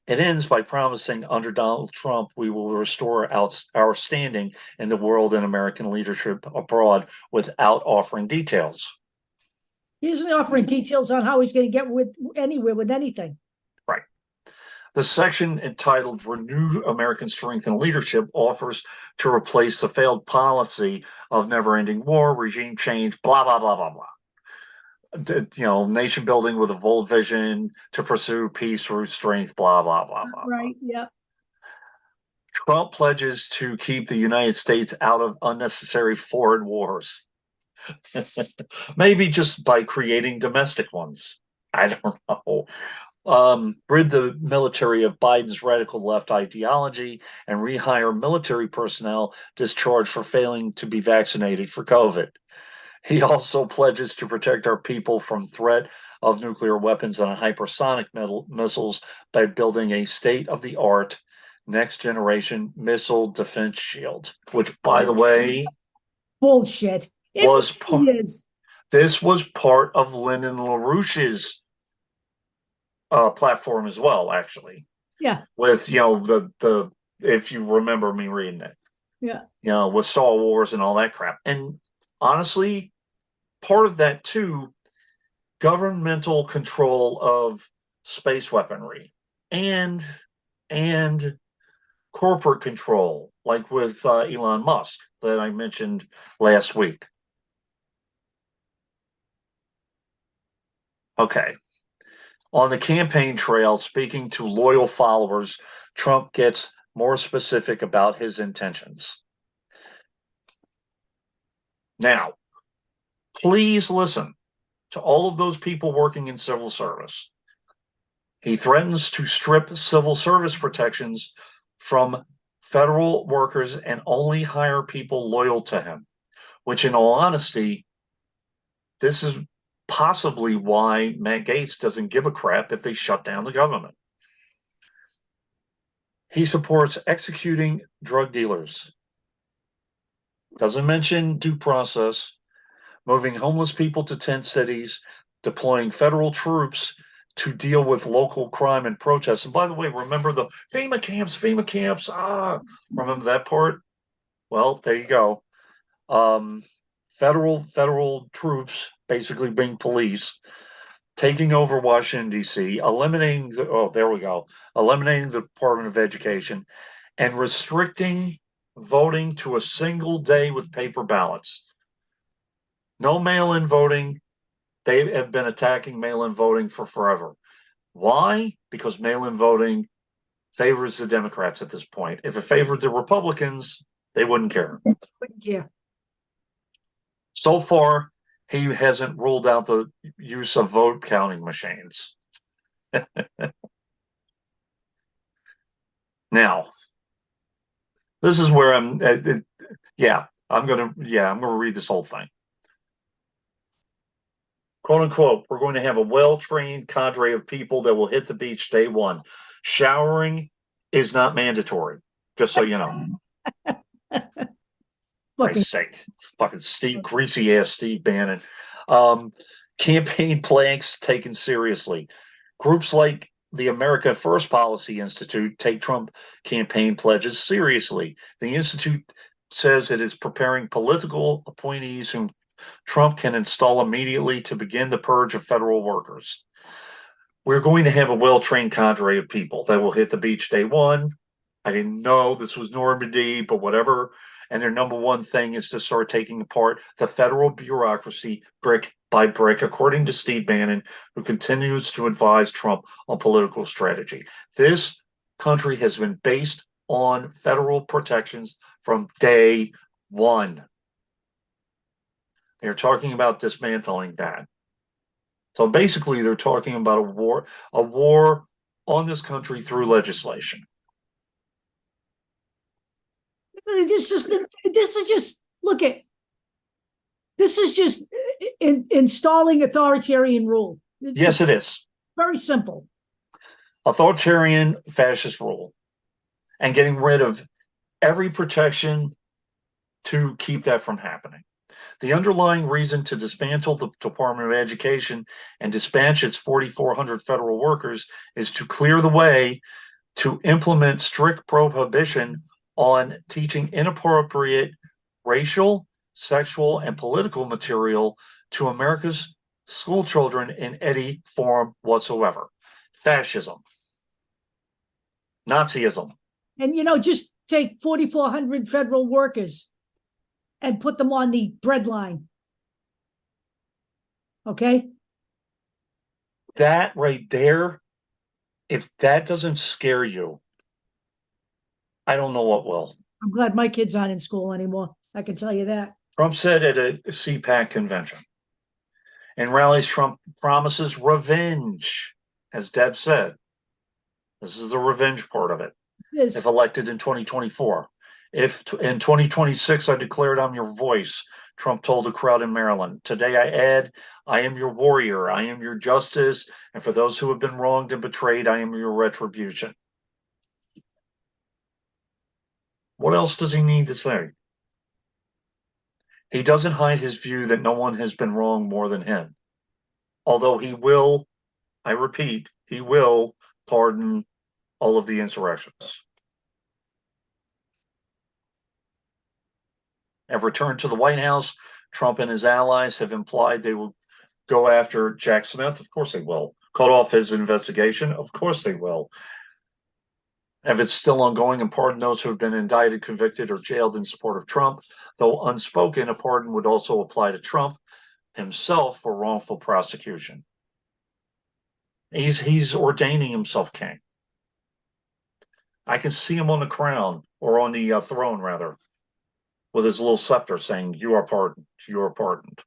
It ends by promising under Donald Trump, we will restore our standing in the world and American leadership abroad without offering details. He isn't offering details on how he's going to get anywhere with anything. Right. The section entitled Renew American Strength and Leadership offers to replace the failed policy of never-ending war, regime change, blah, blah, blah, blah, blah. Nation building with a bold vision to pursue peace through strength, blah, blah, blah, blah. Right, yeah. Trump pledges to keep the United States out of unnecessary foreign wars. Maybe just by creating domestic ones. I don't know. Rid the military of Biden's radical left ideology and rehire military personnel discharged for failing to be vaccinated for COVID. He also pledges to protect our people from threat of nuclear weapons and hypersonic missiles by building a state-of-the-art next-generation missile defense shield, which, by the way, bullshit. This was part of Lyndon LaRouche's platform as well, actually. Yeah. With the if you remember me reading it. Yeah. With Star Wars and all that crap. And honestly, part of that too, governmental control of space weaponry and and corporate control, like with Elon Musk that I mentioned last week. Okay. On the campaign trail, speaking to loyal followers, Trump gets more specific about his intentions. Now, please listen to all of those people working in civil service. He threatens to strip civil service protections from federal workers and only hire people loyal to him, which, in all honesty, this is possibly why Matt Gaetz doesn't give a crap if they shut down the government. He supports executing drug dealers. Doesn't mention due process, moving homeless people to tent cities, deploying federal troops to deal with local crime and protests. And by the way, remember the FEMA camps, FEMA camps. Remember that part? Well, there you go. Federal troops basically being police, taking over Washington, D.C., eliminating eliminating the Department of Education and restricting voting to a single day with paper ballots. No mail-in voting. They have been attacking mail-in voting for forever. Why? Because mail-in voting favors the Democrats at this point. If it favored the Republicans, they wouldn't care. Yeah. So far, he hasn't ruled out the use of vote counting machines. Now, this is where I'm going to read this whole thing. Quote unquote, we're going to have a well-trained cadre of people that will hit the beach day one. Showering is not mandatory, just so you know. Fucking Sake. Fucking Steve, greasy ass Steve Bannon. Campaign planks taken seriously. Groups like the America First Policy Institute take Trump campaign pledges seriously. The Institute says it is preparing political appointees whom Trump can install immediately to begin the purge of federal workers. We're going to have a well-trained cadre of people that will hit the beach day one. I didn't know this was Normandy, but whatever. And their number one thing is to start taking apart the federal bureaucracy brick by brick, according to Steve Bannon, who continues to advise Trump on political strategy. This country has been based on federal protections from day one. They're talking about dismantling that. So basically, they're talking about a war on this country through legislation. This is just look at. This is just installing authoritarian rule. Yes, it is. Very simple. Authoritarian fascist rule and getting rid of every protection to keep that from happening. The underlying reason to dismantle the Department of Education and dispatch its 4,400 federal workers is to clear the way to implement strict prohibition on teaching inappropriate racial, sexual, and political material to America's school children in any form whatsoever. Fascism. Nazism. And, just take 4,400 federal workers and put them on the bread line. Okay? That right there, if that doesn't scare you, I don't know what will. I'm glad my kids aren't in school anymore. I can tell you that. Trump said at a CPAC convention. In rallies, Trump promises revenge, as Deb said. This is the revenge part of it. If elected in 2024. If in 2026 I declared I'm your voice, Trump told a crowd in Maryland. Today I add, I am your warrior, I am your justice, and for those who have been wronged and betrayed, I am your retribution. What else does he need to say? He doesn't hide his view that no one has been wrong more than him. Although he will, I repeat, he will pardon all of the insurrections. And returned to the White House, Trump and his allies have implied they will go after Jack Smith. Of course they will. Cut off his investigation. Of course they will. If it's still ongoing, and pardon those who have been indicted, convicted, or jailed in support of Trump. Though unspoken, a pardon would also apply to Trump himself for wrongful prosecution. He's ordaining himself king. I can see him on the crown, or on the throne, rather, with his little scepter saying, "You are pardoned. You are pardoned."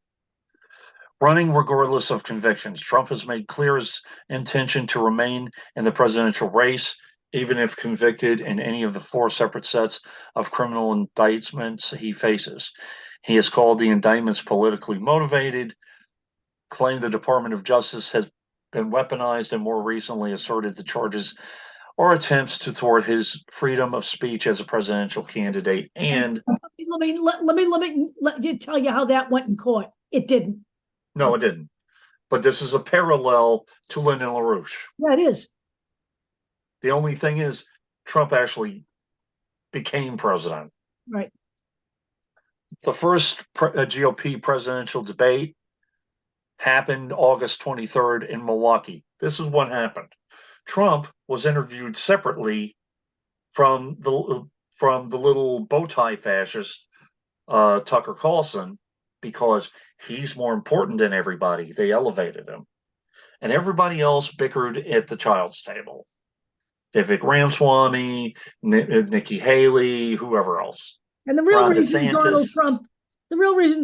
Running regardless of convictions. Trump has made clear his intention to remain in the presidential race, even if convicted in any of the 4 separate sets of criminal indictments he faces. He has called the indictments politically motivated, claimed the Department of Justice has been weaponized, and more recently asserted the charges are attempts to thwart his freedom of speech as a presidential candidate. And let me tell you how that went in court. It didn't. No, it didn't. But this is a parallel to Lyndon LaRouche. Yeah, it is. The only thing is, Trump actually became president. Right. The first GOP presidential debate happened August 23rd in Milwaukee. This is what happened. Trump was interviewed separately from the little bow tie fascist Tucker Carlson, because he's more important than everybody. They elevated him. And everybody else bickered at the child's table. Vivek Ramaswamy, Nikki Haley, whoever else. And the real reason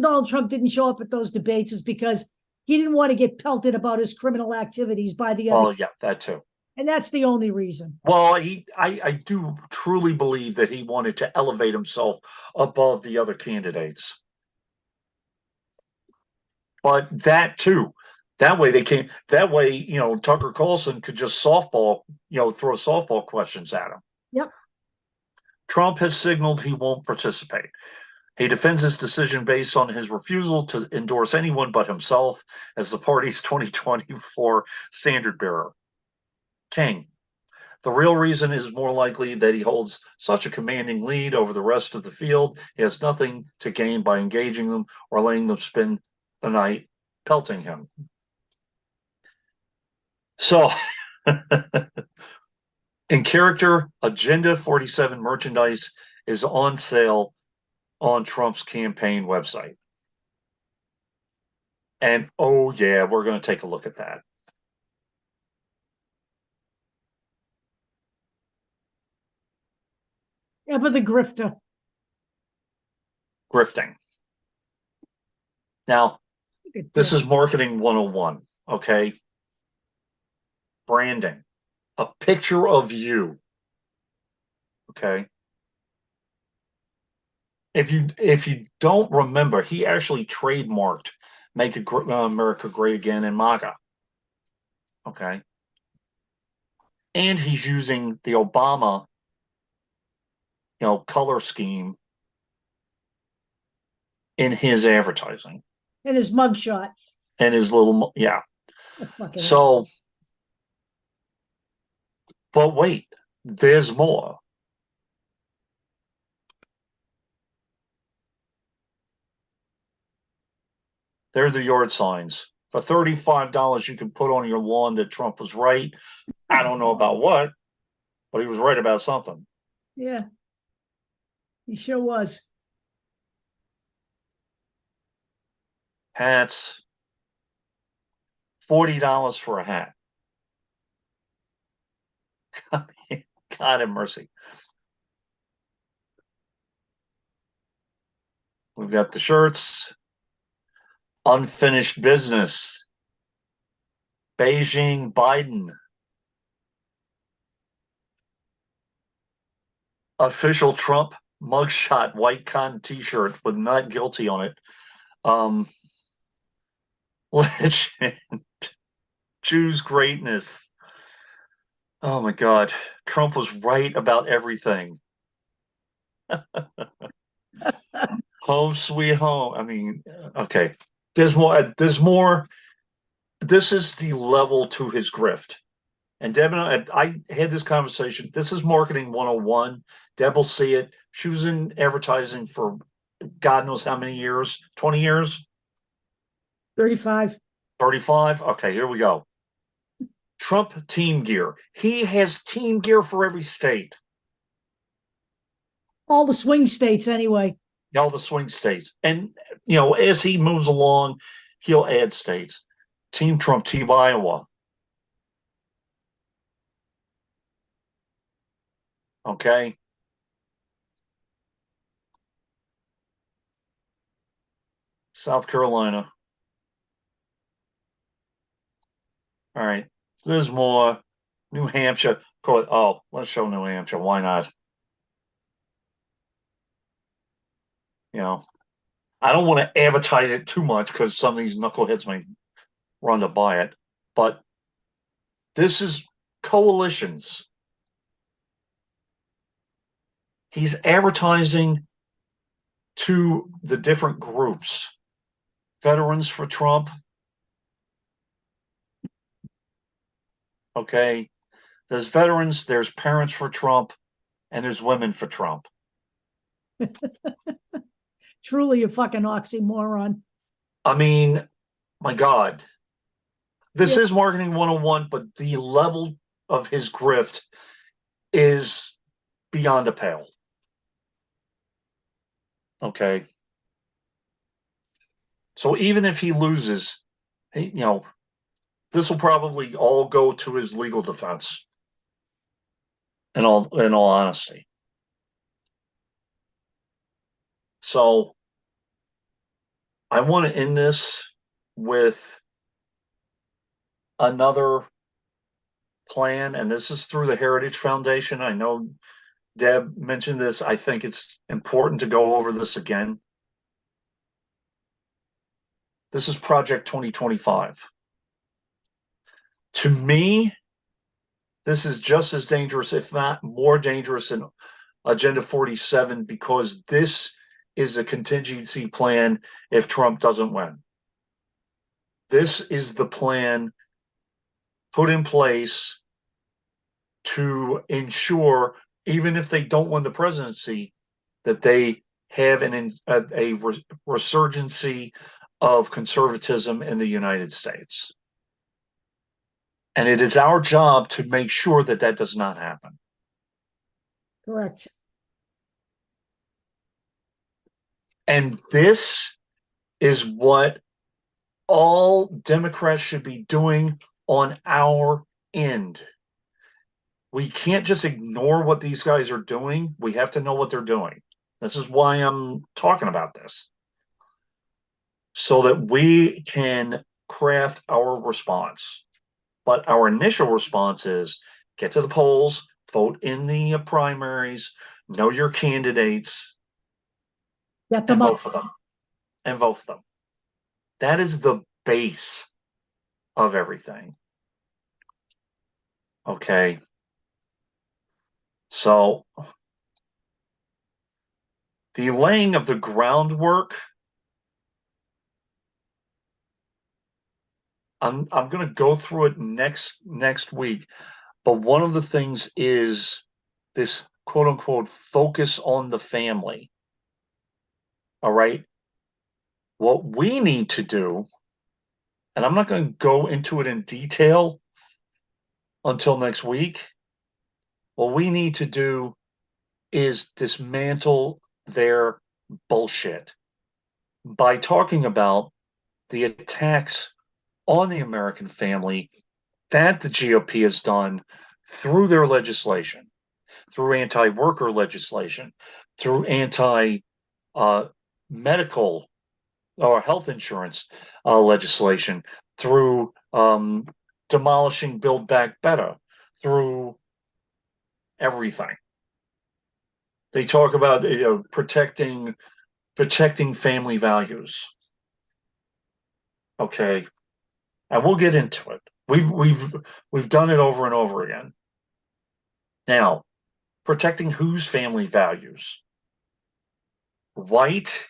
Donald Trump didn't show up at those debates is because he didn't want to get pelted about his criminal activities by the other. Oh, yeah, that too. And that's the only reason. Well, I do truly believe that he wanted to elevate himself above the other candidates. But that too, that way Tucker Carlson could just throw softball questions at him. Yep. Trump has signaled he won't participate. He defends his decision based on his refusal to endorse anyone but himself as the party's 2024 standard bearer. King. The real reason is more likely that he holds such a commanding lead over the rest of the field. He has nothing to gain by engaging them or letting them spend the night pelting him. So, in character, Agenda 47 merchandise is on sale on Trump's campaign website. And oh yeah, we're going to take a look at that. Yeah, but the grifter. Grifting. Now, this is marketing 101, okay? Branding. A picture of you. Okay? If you don't remember, he actually trademarked "Make America Great Again" in MAGA. Okay? And he's using the Obama color scheme in his advertising. And his mugshot. And his little, yeah. So, but wait, there's more. They're the yard signs. For $35, you can put on your lawn that Trump was right. I don't know about what, but he was right about something. Yeah, he sure was. Hats, $40 for a hat. God have mercy. We've got the shirts. Unfinished business. Beijing Biden. Official Trump mugshot white cotton t-shirt with "not guilty" on it. Legend. Choose greatness. Oh my God. Trump was right about everything. Home sweet home. I mean, okay. There's more. This is the level to his grift. And Deb and I had this conversation. This is marketing 101. Deb will see it. She was in advertising for God knows how many years, 20 years, 35. 35. Okay, here we go. Trump team gear. He has team gear for every state. All the swing states, anyway. All the swing states. And, as he moves along, he'll add states. Team Trump, Team Iowa. Okay. South Carolina. All right. There's more. New Hampshire. Oh, let's show New Hampshire. Why not? I don't want to advertise it too much because some of these knuckleheads may run to buy it. But this is coalitions. He's advertising to the different groups. Veterans for Trump. Okay. There's veterans, there's parents for Trump, and there's women for Trump. Truly a fucking oxymoron. I mean, my God. This Yeah. is marketing 101, but the level of his grift is beyond a pale. Okay. So even if he loses, this will probably all go to his legal defense. In all honesty. So I want to end this with another plan, and this is through the Heritage Foundation. I know Deb mentioned this. I think it's important to go over this again. This is Project 2025. To me, this is just as dangerous, if not more dangerous, than Agenda 47, because this is a contingency plan if Trump doesn't win. This is the plan put in place to ensure, even if they don't win the presidency, that they have a resurgency of conservatism in the United States. And it is our job to make sure that that does not happen. Correct. And this is what all Democrats should be doing on our end. We can't just ignore what these guys are doing. We have to know what they're doing. This is why I'm talking about this. So that we can craft our response. But our initial response is get to the polls, vote in the primaries, know your candidates, Get them and up. vote for them. And vote for them. That is the base of everything. Okay. So the laying of the groundwork, I'm going to go through it next week. But one of the things is this quote unquote focus on the family. All right. What we need to do, and I'm not going to go into it in detail until next week. What we need to do is dismantle their bullshit by talking about the attacks on the American family that the GOP has done through their legislation, through anti-worker legislation, through anti-medical or health insurance legislation, through demolishing Build Back Better, through everything. They talk about protecting family values. Okay, and we'll get into it. We've done it over and over again. Now, protecting whose family values? White,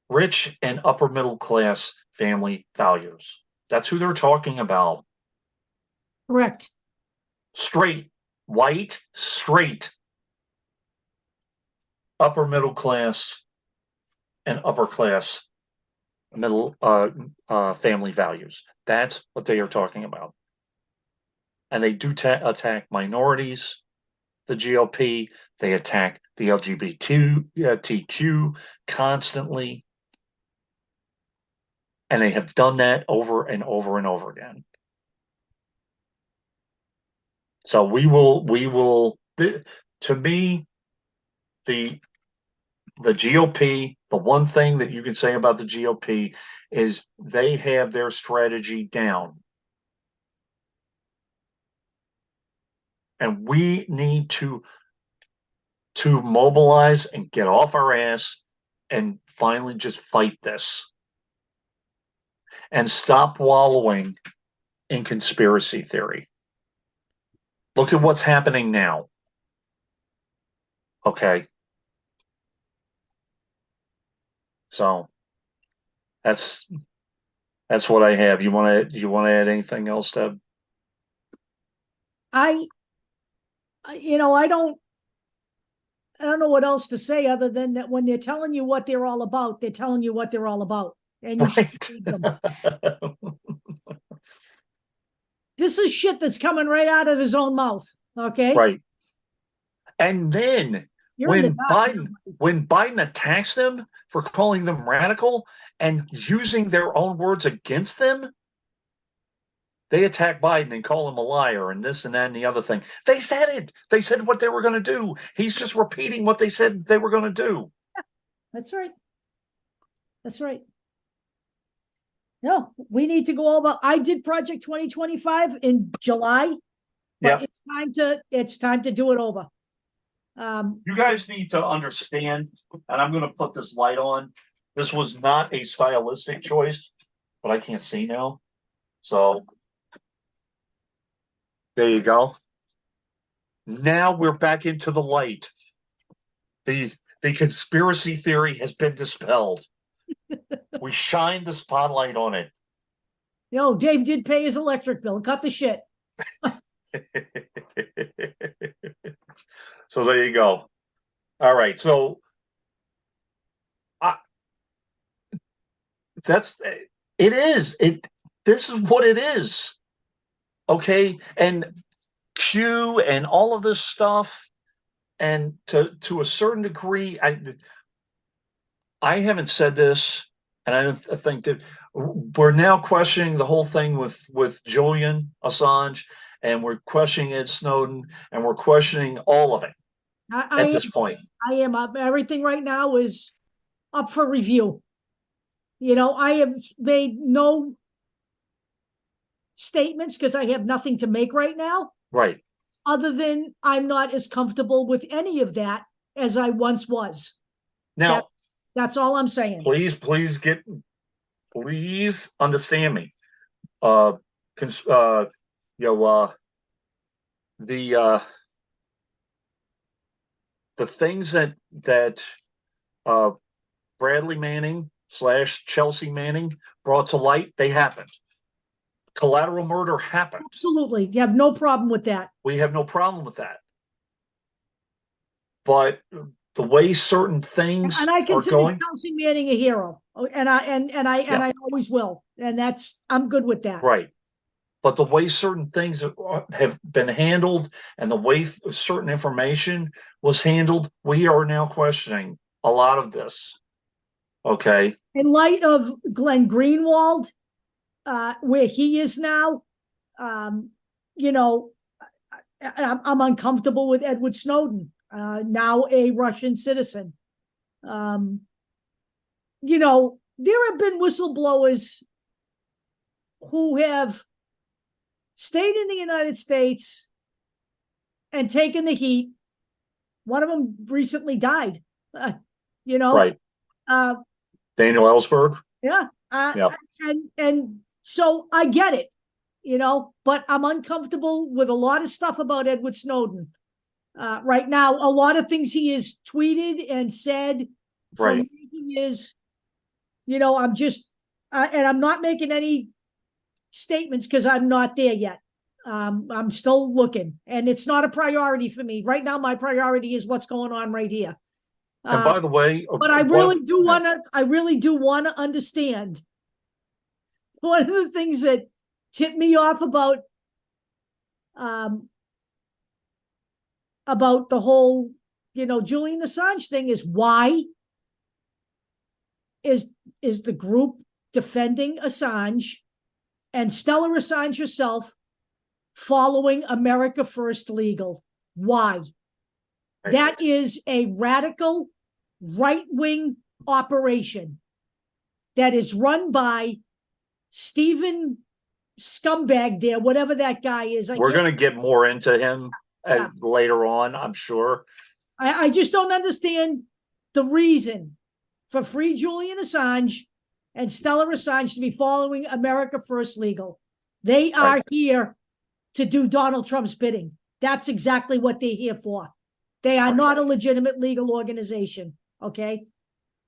rich, and upper middle class family values. That's who they're talking about. Correct. Straight, white, straight. upper middle class and upper class middle family values. That's what they are talking about. And they do attack minorities, the GOP. They attack the LGBTQ constantly. And they have done that over and over and over again. So to me, the GOP, the one thing that you can say about the GOP is they have their strategy down. And we need to mobilize and get off our ass and finally just fight this. And stop wallowing in conspiracy theory. Look at what's happening now. Okay. So that's what I have. You want to add anything else, Deb? I don't know what else to say other than that when they're telling you what they're all about, they're telling you what they're all about. And you should read them. This is shit that's coming right out of his own mouth. Okay. Right. And then when Biden attacks them for calling them radical and using their own words against them, they attack Biden and call him a liar and this and that and the other thing. They said it. They said what they were going to do. He's just repeating what they said they were going to do. Yeah, that's right. That's right. No, we need to go over. I did Project 2025 in July. But it's time to do it over. You guys need to understand, and I'm going to put this light on. This was not a stylistic choice, but I can't see now. So there you go. Now we're back into the light. The conspiracy theory has been dispelled. We shined the spotlight on it. Dave did pay his electric bill. Cut the shit. So there you go. All right. So this is what it is. Okay. And Q and all of this stuff. And to a certain degree, I haven't said this, and I think that we're now questioning the whole thing with Julian Assange, and we're questioning Ed Snowden, and we're questioning all of it at this point. I am up. Everything right now is up for review. I have made no statements because I have nothing to make right now. Right. Other than I'm not as comfortable with any of that as I once was. Now, that's all I'm saying. Please understand me. The things that Bradley Manning / Chelsea Manning brought to light, they happened. Collateral murder happened. Absolutely. You have no problem with that. We have no problem with that. But the way certain things and I consider going, Chelsea Manning a hero. And I always will. And I'm good with that. Right. But the way certain things have been handled and the way certain information was handled, we are now questioning a lot of this. Okay. In light of Glenn Greenwald, where he is now, I'm uncomfortable with Edward Snowden, now a Russian citizen. There have been whistleblowers who have stayed in the United States and taken the heat. One of them recently died, Right. Daniel Ellsberg. Yeah. And so I get it, but I'm uncomfortable with a lot of stuff about Edward Snowden. Right now, a lot of things he has tweeted and said from years, I'm just, and I'm not making any statements because I'm not there yet. I'm still looking, and it's not a priority for me. Right now, my priority is what's going on right here. And by the way, But I really do want to understand. One of the things that tipped me off about the whole, Julian Assange thing is why is the group defending Assange and Stella Assange herself following America First Legal? Why? That is a radical right-wing operation that is run by Stephen Scumbag there, whatever that guy is. We're going to get more into him later on, I'm sure. I just don't understand the reason for Free Julian Assange and Stella Assange to be following America First Legal. They are here to do Donald Trump's bidding. That's exactly what they're here for. They are not a legitimate legal organization. Okay.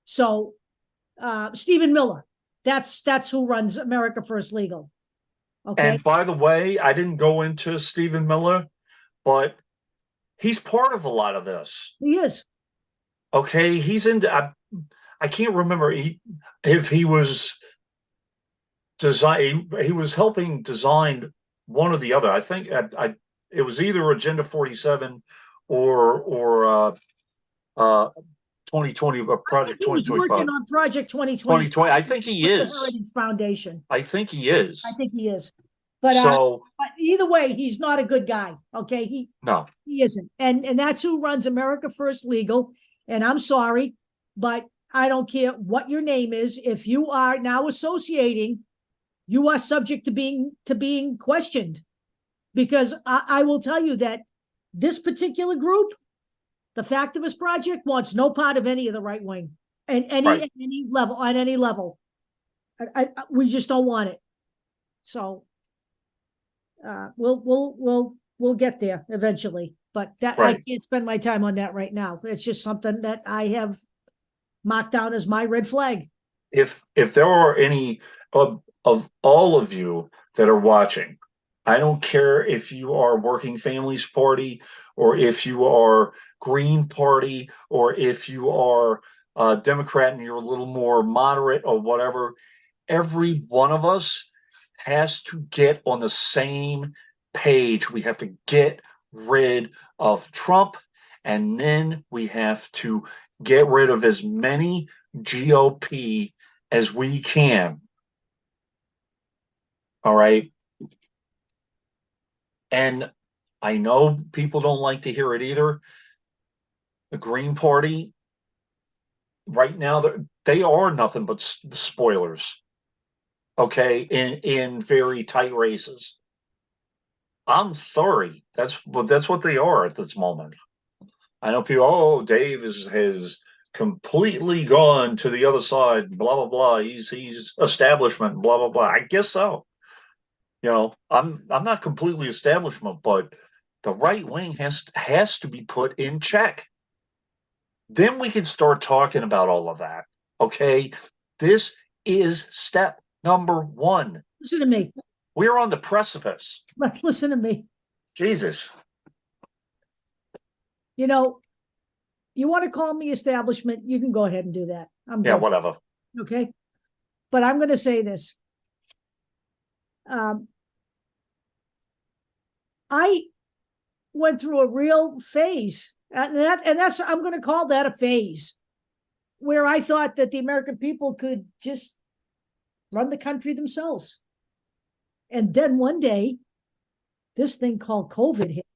So Stephen Miller, that's who runs America First Legal. Okay. And by the way, I didn't go into Stephen Miller, but he's part of a lot of this. He is. Okay. He's into, I can't remember if he was he was helping design one or the other. I think it was either Agenda 47 or 2020, Project 2025. He was working on Project 2020. I think he is. The Heritage Foundation. I think he is. But either way, he's not a good guy. Okay, he isn't, and that's who runs America First Legal. And I'm sorry, but I don't care what your name is. If you are now associating, you are subject to being questioned, because I will tell you that this particular group, the Factivist Project, wants no part of any of the right wing and any level on any level. We just don't want it. So we'll get there eventually, but I can't spend my time on that right now. It's just something that I have marked down as my red flag. If there are any of all of you that are watching, I don't care if you are Working Families Party, or if you are Green Party, or if you are a Democrat and you're a little more moderate or whatever, every one of us has to get on the same page. We have to get rid of Trump, and then we have to get rid of as many GOP as we can. All right. And I know people don't like to hear it either. The Green Party, right now, they are nothing but spoilers. Okay, in very tight races. I'm sorry. That's what they are at this moment. I know people, Dave has completely gone to the other side, blah blah blah. He's establishment, blah blah blah. I guess so. I'm not completely establishment, but the right wing has to be put in check. Then we can start talking about all of that. Okay, this is step number one. Listen to me. We're on the precipice. Listen to me. Jesus. You want to call me establishment, you can go ahead and do that. I'm good. Yeah, whatever. Okay. But I'm going to say this. I went through a real phase, and that's I'm going to call that a phase, where I thought that the American people could just run the country themselves. And then one day, this thing called COVID hit.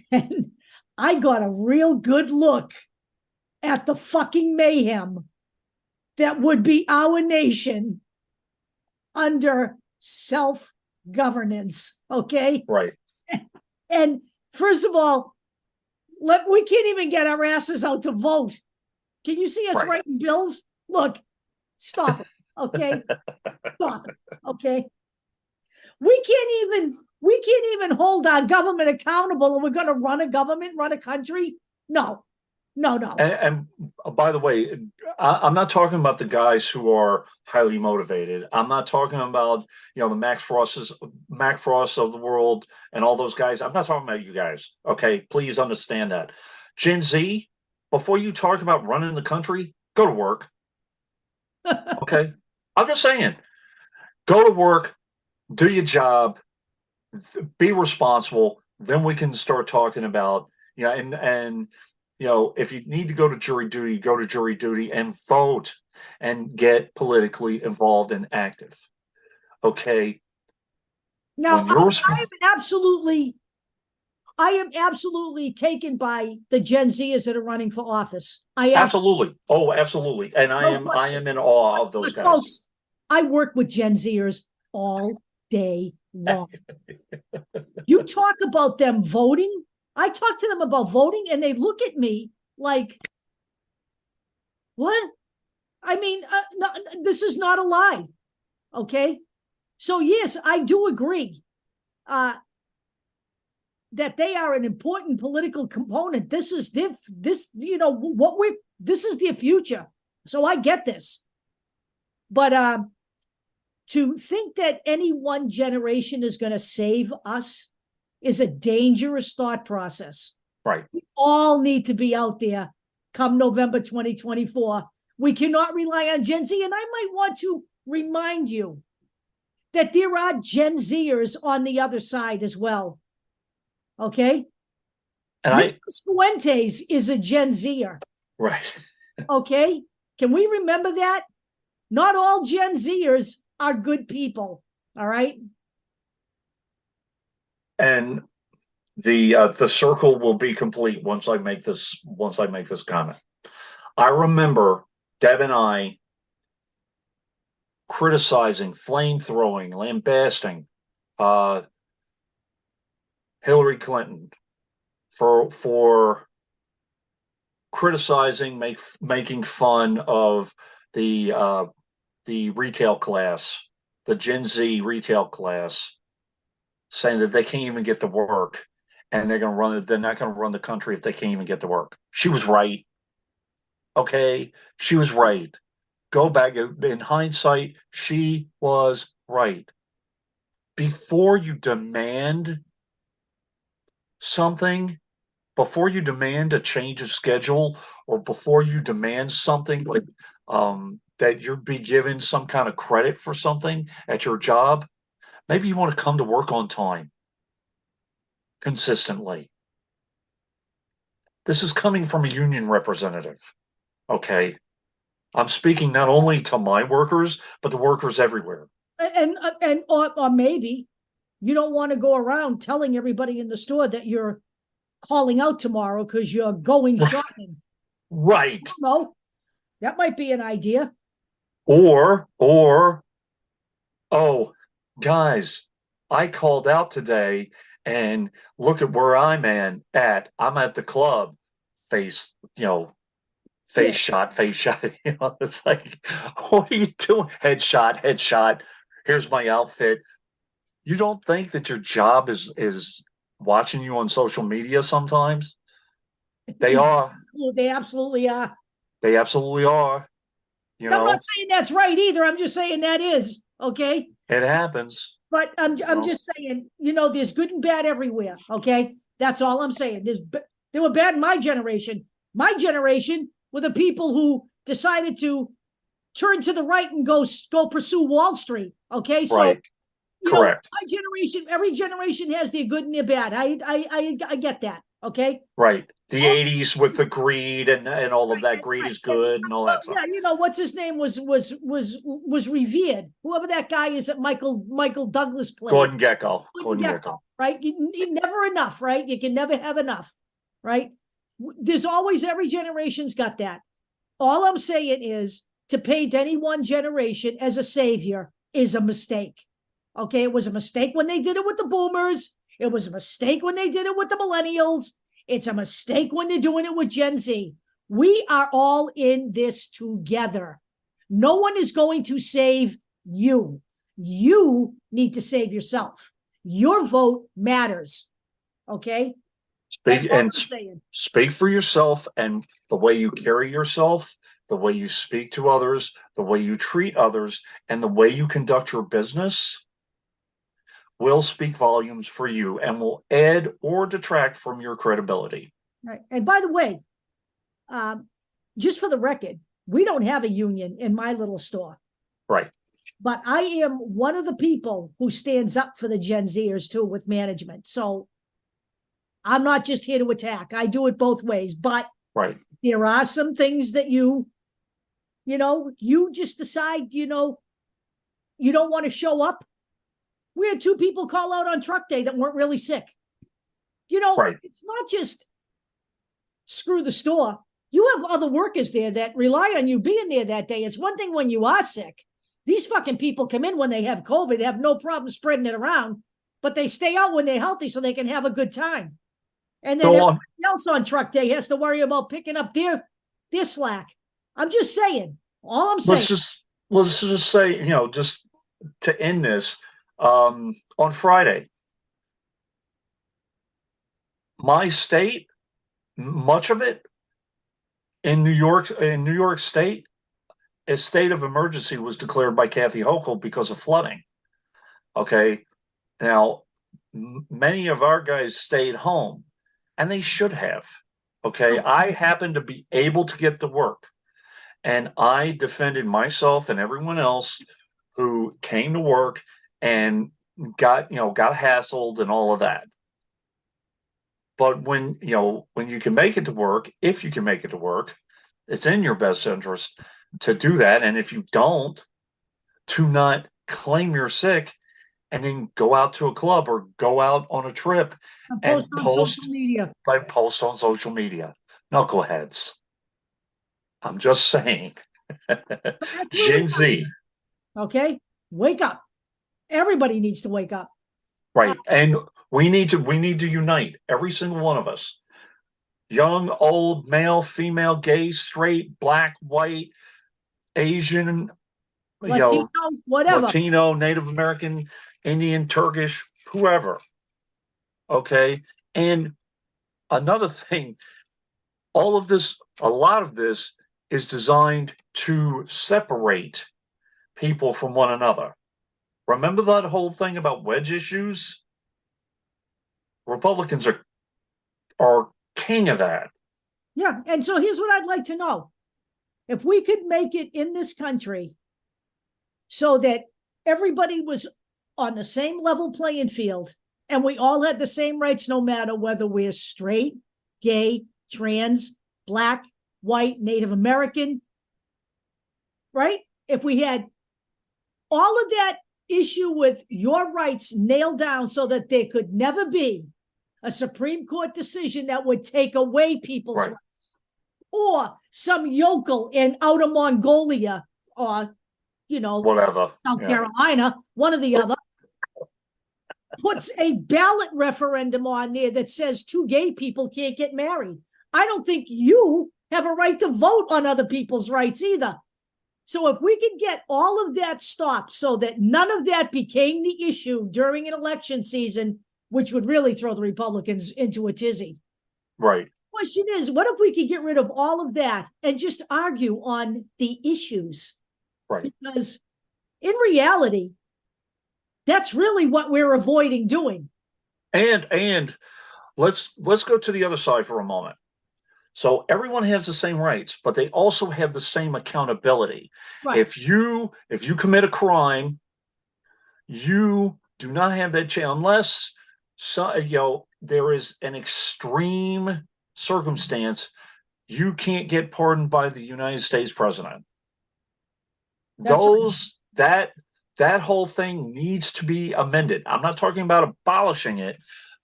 And I got a real good look at the fucking mayhem that would be our nation under self-governance. Okay? Right. And first of all, we can't even get our asses out to vote. Can you see us writing bills? Look, stop it. Okay? Stop it. Okay? We can't even hold our government accountable, and we're going to run a country. No. And by the way, I'm not talking about the guys who are highly motivated. I'm not talking about, the Mac Frosts of the world and all those guys. I'm not talking about you guys. Okay, please understand that. Gen Z, before you talk about running the country, go to work. Okay. I'm just saying, go to work, do your job, be responsible. Then we can start talking about, and if you need to go to jury duty and vote and get politically involved and active. Okay. Now, When you're I am absolutely taken by the Gen Zers that are running for office. I absolutely, oh, absolutely, and I no am question. in awe of those But guys. folks, I work with Gen Zers all day long. You talk about them voting. I talk to them about voting, and they look at me like, "What?" I mean, no, this is not a lie. Okay, so yes, I do agree that they are an important political component. This is this this is their future. So I get this, but to think that any one generation is going to save us is a dangerous thought process. Right. We all need to be out there come November 2024. We cannot rely on Gen Z. And I might want to remind you that there are Gen Zers on the other side as well. Okay? And Nicholas Fuentes is a Gen Zer. Right. Okay? Can we remember that? Not all Gen Zers are good people. All right? And the circle will be complete once I make this comment. I remember Deb and I criticizing, flame throwing, lambasting Hillary Clinton for criticizing, making fun of the retail class, the Gen Z retail class, saying that they can't even get to work and they're not going to run the country if they can't even get to work. She was right. Okay, she was right. Go back in hindsight, she was right. Before you demand something, before you demand a change of schedule, or before you demand something like that you'd be given some kind of credit for something at your job, maybe you want to come to work on time consistently. This is coming from a union representative. Okay. I'm speaking not only to my workers, but the workers everywhere. Or maybe you don't want to go around telling everybody in the store that you're calling out tomorrow because you're going shopping. Right. No, that might be an idea. Or, oh, guys, I called out today and look at where I'm at. I'm at the club. Face shot. It's like, what are you doing? Headshot. Here's my outfit. You don't think that your job is watching you on social media sometimes? They are. They absolutely are. They absolutely are. I'm not saying that's right either. I'm just saying that is okay. It happens. But I'm just saying, there's good and bad everywhere. Okay, that's all I'm saying. They were bad in my generation. My generation were the people who decided to turn to the right and go pursue Wall Street. Okay, so right. Correct. My generation, every generation has their good and their bad. I get that. Okay. Right. The 80s with the greed and all of that. Greed is good and all that stuff. Yeah, what's his name was revered. Whoever that guy is that Michael Douglas played. Gordon Gekko. Right? You never enough, right? You can never have enough, right? There's always, every generation's got that. All I'm saying is to paint any one generation as a savior is a mistake. Okay, it was a mistake when they did it with the boomers. It was a mistake when they did it with the millennials. It's a mistake when they're doing it with Gen Z. We are all in this together. No one is going to save you. You need to save yourself. Your vote matters. Okay? Speak for yourself, and the way you carry yourself, the way you speak to others, the way you treat others, and the way you conduct your business will speak volumes for you and will add or detract from your credibility. Right. And by the way, just for the record, we don't have a union in my little store. Right. But I am one of the people who stands up for the Gen Zers too with management. So I'm not just here to attack. I do it both ways. But right. There are some things that you just decide, you don't want to show up. We had 2 people call out on truck day that weren't really sick. Right. It's not just screw the store. You have other workers there that rely on you being there that day. It's one thing when you are sick. These fucking people come in when they have COVID, have no problem spreading it around, but they stay out when they're healthy so they can have a good time. And then everybody else on truck day has to worry about picking up their slack. I'm just saying. All I'm saying. Let's just say, just to end this, on Friday, my state, much of it in New York State, a state of emergency was declared by Kathy Hochul because of flooding. Okay. Now, many of our guys stayed home, and they should have. Okay. I happened to be able to get to work, and I defended myself and everyone else who came to work and got hassled and all of that. But when you can make it to work, if you can make it to work, it's in your best interest to do that. And if you don't, to not claim you're sick and then go out to a club or go out on a trip and post on social media. Knuckleheads. I'm just saying. Gen Z. Okay, wake up. Everybody needs to wake up. Right. And we need to unite, every single one of us. Young, old, male, female, gay, straight, black, white, Asian, Latino, whatever. Latino, Native American, Indian, Turkish, whoever. Okay. And another thing, a lot of this is designed to separate people from one another. Remember that whole thing about wedge issues? Republicans are king of that. Yeah. And so here's what I'd like to know. If we could make it in this country so that everybody was on the same level playing field and we all had the same rights, no matter whether we're straight, gay, trans, black, white, Native American, right? If we had all of that issue with your rights nailed down so that there could never be a Supreme Court decision that would take away people's rights, or some yokel in outer Mongolia or, whatever, South Carolina, one or the other, puts a ballot referendum on there that says 2 gay people can't get married. I don't think you have a right to vote on other people's rights either. So if we could get all of that stopped so that none of that became the issue during an election season, which would really throw the Republicans into a tizzy. Right. Question is, what if we could get rid of all of that and just argue on the issues? Right. Because in reality, that's really what we're avoiding doing. And let's go to the other side for a moment. So everyone has the same rights, but they also have the same accountability. Right. If you commit a crime, you do not have that chance unless there is an extreme circumstance. You can't get pardoned by the United States president. That whole thing needs to be amended. I'm not talking about abolishing it,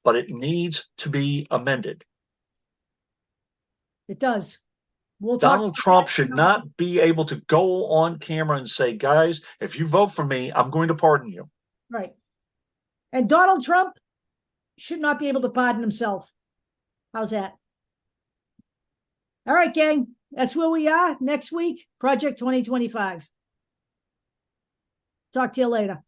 but it needs to be amended. It does. Donald Trump should not be able to go on camera and say, guys, if you vote for me, I'm going to pardon you. Right. And Donald Trump should not be able to pardon himself. How's that? All right, gang. That's where we are next week. Project 2025. Talk to you later.